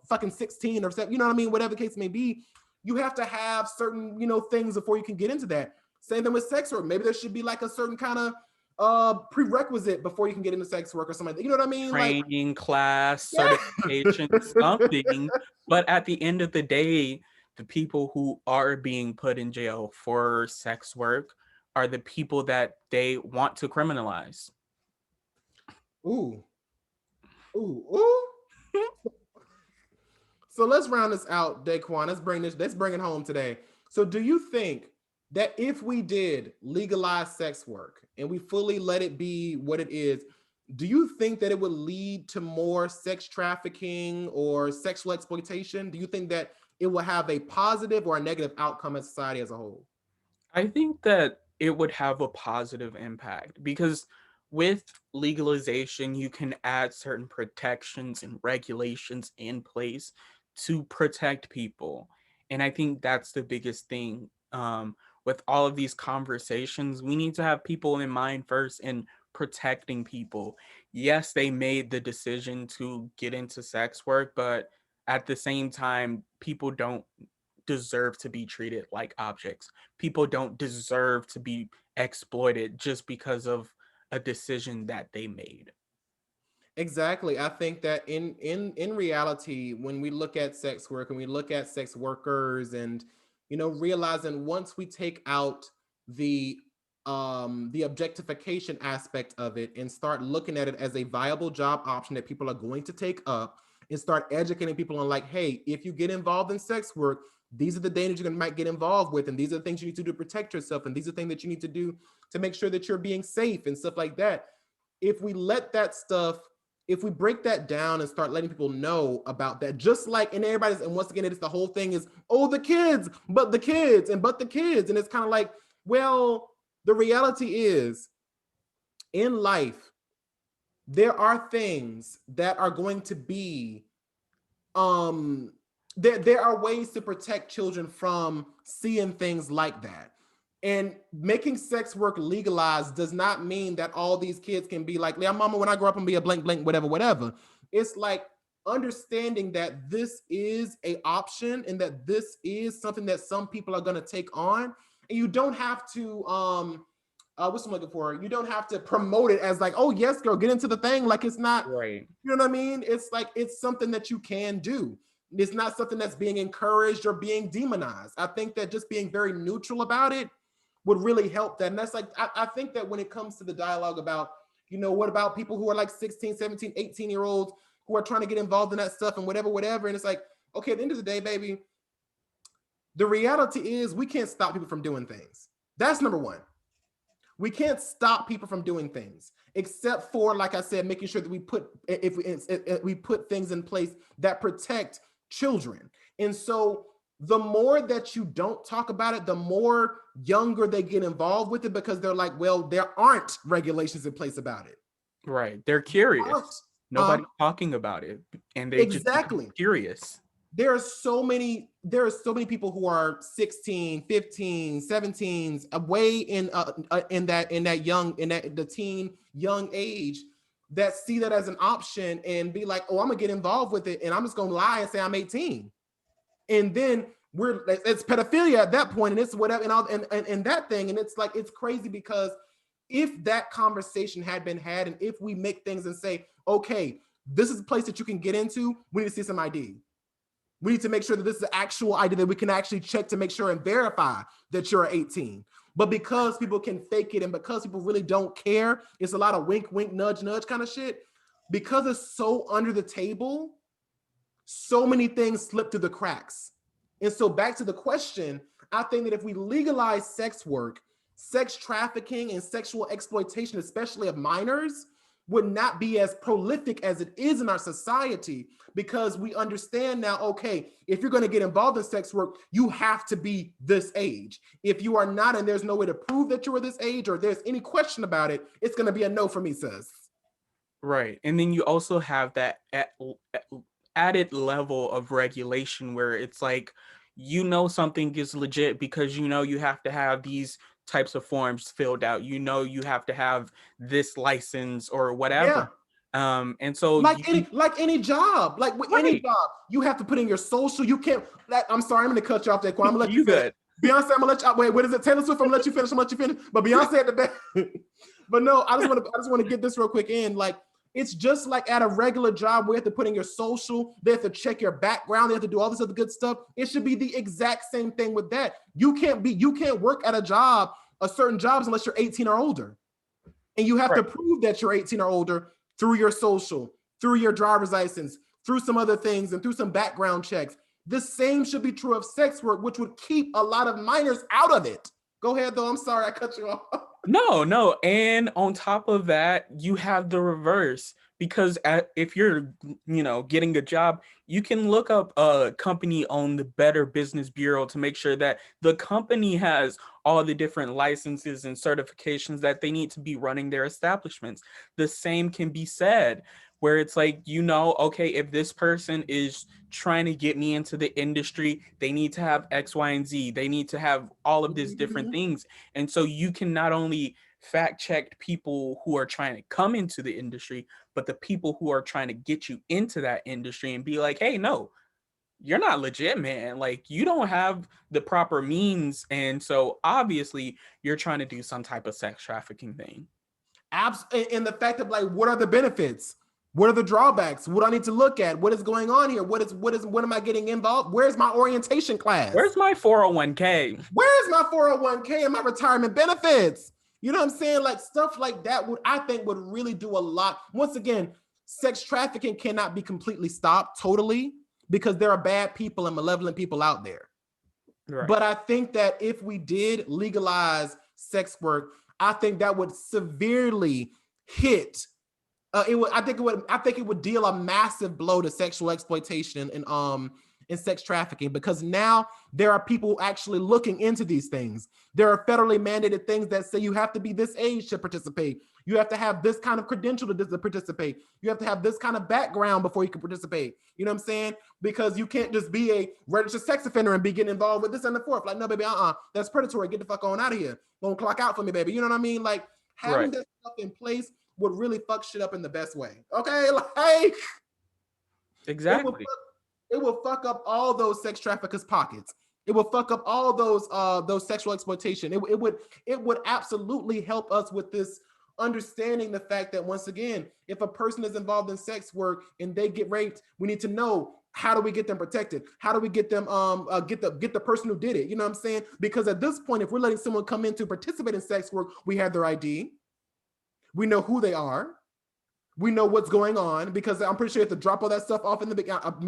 fucking 16 or 7, you know what I mean, whatever the case may be. You have to have certain, things before you can get into that. Same thing with sex work. Maybe there should be like a certain kind of prerequisite before you can get into sex work or something like that. You know what I mean? Like, Training, class, certification, yeah. something. But at the end of the day, the people who are being put in jail for sex work are the people that they want to criminalize. Ooh, ooh, ooh. So let's round this out, Daquon. Let's bring it home today. So do you think that if we did legalize sex work and we fully let it be what it is, do you think that it would lead to more sex trafficking or sexual exploitation? Do you think that it will have a positive or a negative outcome in society as a whole? I think that it would have a positive impact because with legalization, you can add certain protections and regulations in place to protect people. And I think that's the biggest thing. With all of these conversations, we need to have people in mind first in protecting people. Yes, they made the decision to get into sex work, but at the same time, people don't deserve to be treated like objects. People don't deserve to be exploited just because of a decision that they made. Exactly. I think that in reality, when we look at sex work and we look at sex workers, and realizing once we take out the the objectification aspect of it and start looking at it as a viable job option that people are going to take up, and start educating people on, like, hey, if you get involved in sex work, these are the dangers you might get involved with, and these are the things you need to do to protect yourself, and these are things that you need to do to make sure that you're being safe and stuff like that. If we let that stuff, if we break that down and start letting people know about that, just like, and everybody's, and once again, it's the whole thing is, oh, the kids, but the kids, and but the kids. And it's kind of like, well, the reality is, in life, there are things that are going to be, there are ways to protect children from seeing things like that. And making sex work legalized does not mean that all these kids can be like, yeah, mama, when I grow up and be a blank, blank, whatever, whatever. It's like understanding that this is a option and that this is something that some people are going to take on. And you don't have to, what's I'm looking for? You don't have to promote it as like, oh yes, girl, get into the thing. Like it's not, Right. you know what I mean? It's like, it's something that you can do. It's not something that's being encouraged or being demonized. I think that just being very neutral about it would really help that. And that's like, I think that when it comes to the dialogue about, you know, what about people who are like 16, 17, 18-year-olds who are trying to get involved in that stuff and whatever, whatever. And it's like, okay, at the end of the day, baby, the reality is we can't stop people from doing things. That's number one. We can't stop people from doing things, except for, like I said, making sure that we put, if we put things in place that protect children. And so the more that you don't talk about it, the more younger they get involved with it, because they're like, well, there aren't regulations in place about it. Right. They're curious. Nobody's talking about it, and they just Exactly. curious. There are so many people who are 16, 15, 17s, away in the teen young age, that see that as an option and be like, oh, I'm gonna get involved with it, and I'm just gonna lie and say I'm 18. And then it's pedophilia at that point, and it's whatever, and that thing. And it's like, it's crazy, because if that conversation had been had, and if we make things and say, okay, this is a place that you can get into, we need to see some ID. We need to make sure that this is an actual ID that we can actually check to make sure and verify that you're 18. But because people can fake it, and because people really don't care, it's a lot of wink, wink, nudge, nudge kind of shit. Because it's so under the table, so many things slip through the cracks. And so back to the question, I think that if we legalize sex work, sex trafficking and sexual exploitation, especially of minors, would not be as prolific as it is in our society, because we understand now, okay, if you're going to get involved in sex work, you have to be this age. If you are not, and there's no way to prove that you were this age, or there's any question about it, it's going to be a no for me, sis. Right. And then you also have that added level of regulation where it's like, you know, something is legit because you know you have to have these types of forms filled out. You know, you have to have this license or whatever. Yeah. And so like any job, like with any job, you have to put in your social. You can't. I'm sorry, I'm going to cut you off there. I'm going to let you finish. Good. Beyonce, I'm gonna let you. Wait, what is it? Taylor Swift, I'm gonna let you finish. I'm gonna let you finish. But Beyonce at the back. But no, I just want to get this real quick in. Like, it's just like at a regular job where you have to put in your social, they have to check your background, they have to do all this other good stuff. It should be the exact same thing with that. You can't work at certain jobs unless you're 18 or older. And you have to prove that you're 18 or older through your social, through your driver's license, through some other things, and through some background checks. The same should be true of sex work, which would keep a lot of minors out of it. Go ahead, though. I'm sorry I cut you off. No. And on top of that, you have the reverse, because if you're, getting a job, you can look up a company on the Better Business Bureau to make sure that the company has all the different licenses and certifications that they need to be running their establishments. The same can be said where it's like, okay, if this person is trying to get me into the industry, they need to have X, Y, and Z. They need to have all of these different things. And so you can not only fact check people who are trying to come into the industry, but the people who are trying to get you into that industry and be like, hey, no, you're not legit, man. Like, you don't have the proper means. And so obviously you're trying to do some type of sex trafficking thing. And the fact of like, what are the benefits? What are the drawbacks? What do I need to look at? What is going on here? What am I getting involved? Where's my orientation class? Where's my 401k? Where's my 401k and my retirement benefits? You know what I'm saying? Like, stuff like that I think would really do a lot. Once again, sex trafficking cannot be completely stopped totally, because there are bad people and malevolent people out there. Right. But I think that if we did legalize sex work, I think that would severely hit. I think it would deal a massive blow to sexual exploitation in sex trafficking, because now there are people actually looking into these things. There are federally mandated things that say you have to be this age to participate. You have to have this kind of credential to participate. You have to have this kind of background before you can participate. You know what I'm saying? Because you can't just be a registered sex offender and be getting involved with this and the fourth. Like, no, baby, that's predatory. Get the fuck on out of here. Don't clock out for me, baby. You know what I mean? Like, having Right. this stuff in place would really fuck shit up in the best way. Okay, like Exactly. it will fuck up all those sex traffickers' pockets. It will fuck up all those sexual exploitation. It would absolutely help us with this understanding the fact that, once again, if a person is involved in sex work and they get raped, we need to know, how do we get them protected? How do we get them get the person who did it? You know what I'm saying? Because at this point, if we're letting someone come in to participate in sex work, we have their ID, we know who they are, we know what's going on, because I'm pretty sure you have to drop all that stuff off in the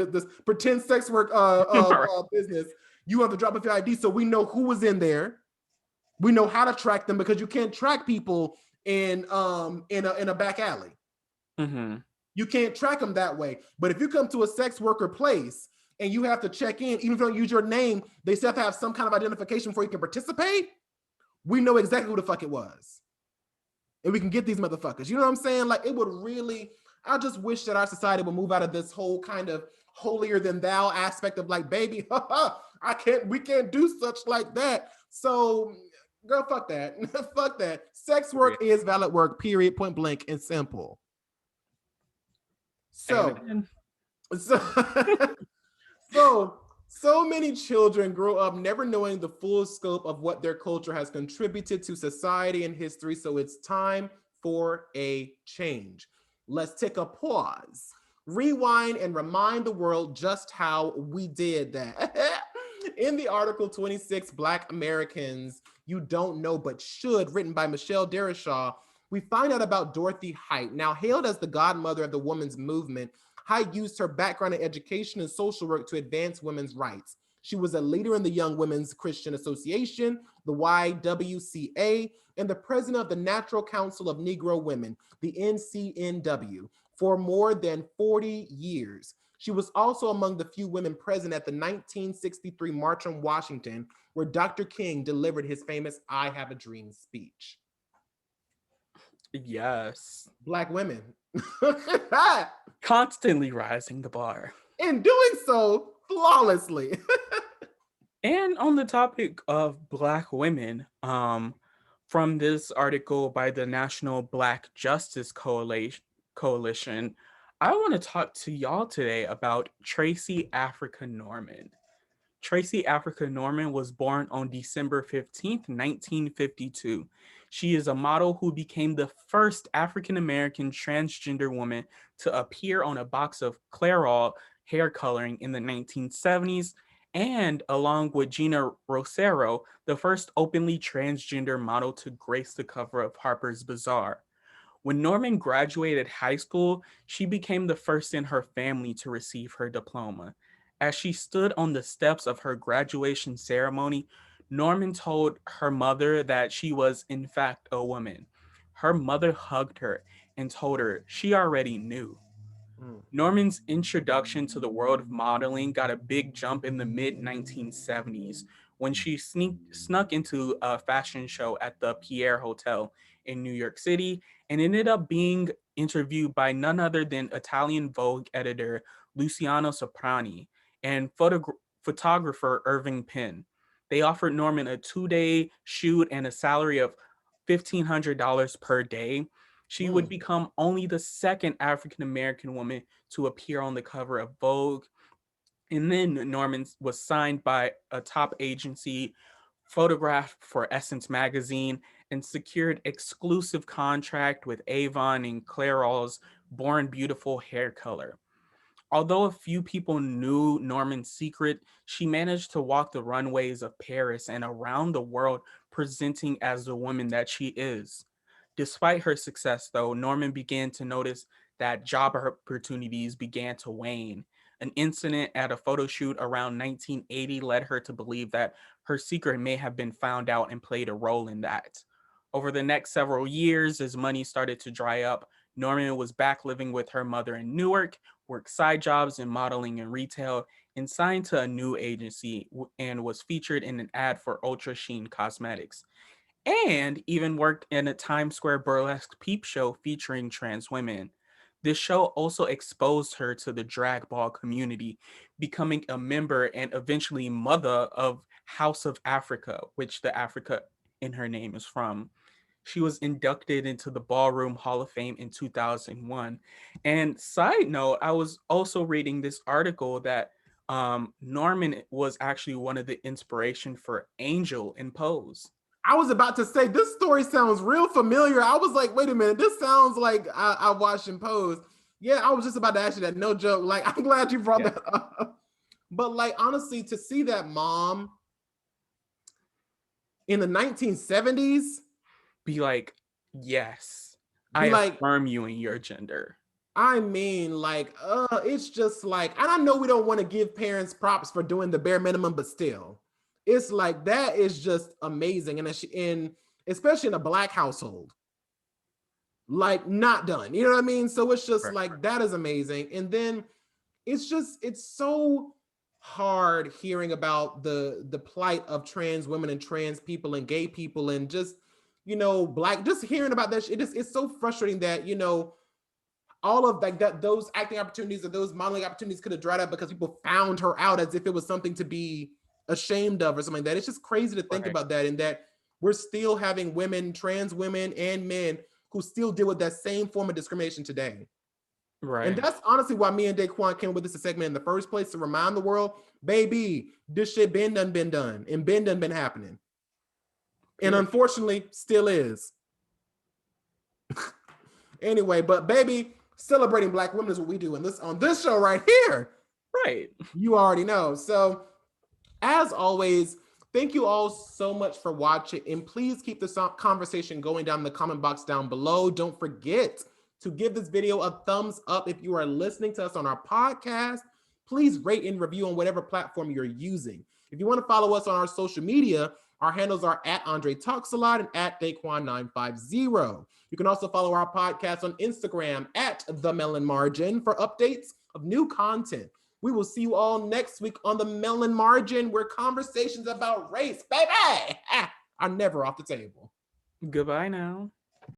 this pretend sex work Right. business. You have to drop off your ID, so we know who was in there. We know how to track them, because you can't track people in a back alley. Mm-hmm. You can't track them that way. But if you come to a sex worker place and you have to check in, even if you don't use your name, they still have to have some kind of identification before you can participate. We know exactly who the fuck it was, and we can get these motherfuckers. You know what I'm saying? Like, it would really, I just wish that our society would move out of this whole kind of holier than thou aspect of, like, baby, we can't do such like that. So, girl, fuck that. Fuck that. Sex work is valid work, period, point blank and simple. So, Amen. so, so many children grow up never knowing the full scope of what their culture has contributed to society and history. So it's time for a change. Let's take a pause, rewind, and remind the world just how we did that. In the article 26 Black Americans You Don't Know But Should, written by Michelle Derishaw, we find out about Dorothy Height. Now, hailed as the godmother of the women's movement, Height used her background in education and social work to advance women's rights. She was a leader in the Young Women's Christian Association, the YWCA, and the president of the Natural Council of Negro Women, the NCNW, for more than 40 years. She was also among the few women present at the 1963 March on Washington, where Dr. King delivered his famous I Have a Dream speech. Yes. Black women. Constantly rising the bar. In doing so flawlessly. And on the topic of Black women, from this article by the National Black Justice Coalition, I want to talk to y'all today about Tracy Africa Norman. Tracy Africa Norman was born on December 15th, 1952. She is a model who became the first African American transgender woman to appear on a box of Clairol hair coloring in the 1970s, and along with Gina Rosero, the first openly transgender model to grace the cover of Harper's Bazaar. When Norman graduated high school, she became the first in her family to receive her diploma. As she stood on the steps of her graduation ceremony, Norman told her mother that she was, in fact, a woman. Her mother hugged her and told her she already knew. Mm. Norman's introduction to the world of modeling got a big jump in the mid 1970s when she snuck into a fashion show at the Pierre Hotel in New York City and ended up being interviewed by none other than Italian Vogue editor Luciano Soprani and photographer Irving Penn. They offered Norman a 2-day shoot and a salary of $1,500 per day. She would become only the second African American woman to appear on the cover of Vogue. And then Norman was signed by a top agency, photographed for Essence magazine, and secured exclusive contract with Avon and Clairol's Born Beautiful hair color. Although a few people knew Norman's secret, she managed to walk the runways of Paris and around the world presenting as the woman that she is. Despite her success, though, Norman began to notice that job opportunities began to wane. An incident at a photo shoot around 1980 led her to believe that her secret may have been found out and played a role in that. Over the next several years, as money started to dry up, Norman was back living with her mother in Newark, worked side jobs in modeling and retail, and signed to a new agency and was featured in an ad for Ultra Sheen Cosmetics, and even worked in a Times Square burlesque peep show featuring trans women. This show also exposed her to the drag ball community, becoming a member and eventually mother of House of Africa, which the Africa in her name is from. She was inducted into the Ballroom Hall of Fame in 2001. And side note, I was also reading this article that Norman was actually one of the inspiration for Angel in Pose. I was about to say, this story sounds real familiar. I was like, wait a minute, this sounds like I watched in Pose. Yeah, I was just about to ask you that. No joke. Like, I'm glad you brought Yeah. that up. But like, honestly, to see that mom in the 1970s Be like, yes, I be like, affirm you in your gender. I mean, like, it's just like, and I know we don't want to give parents props for doing the bare minimum, but still, it's like that is just amazing. And especially in a Black household, like not done. You know what I mean? So it's just Right. like that is amazing. And then it's so hard hearing about the plight of trans women and trans people and gay people and just Black, just hearing about that. It's so frustrating that all of like that, those acting opportunities or those modeling opportunities could have dried up because people found her out as if it was something to be ashamed of or something like that. It's just crazy to think Right. about that, and that we're still having women, trans women and men who still deal with that same form of discrimination today. And Right. that's honestly why me and Daquon came with this segment in the first place, to remind the world, baby, this shit been done, and been done, been happening. And Period. unfortunately, still is. Anyway, but baby, celebrating Black women is what we do on this show right here. Right. You already know. So, as always, thank you all so much for watching. And please keep this conversation going down in the comment box down below. Don't forget to give this video a thumbs up if you are listening to us on our podcast. Please rate and review on whatever platform you're using. If you want to follow us on our social media, our handles are at Andre Talks a Lot and at Daquon950. You can also follow our podcast on Instagram at The Melanin Margin for updates of new content. We will see you all next week on The Melanin Margin, where conversations about race, baby, are never off the table. Goodbye now.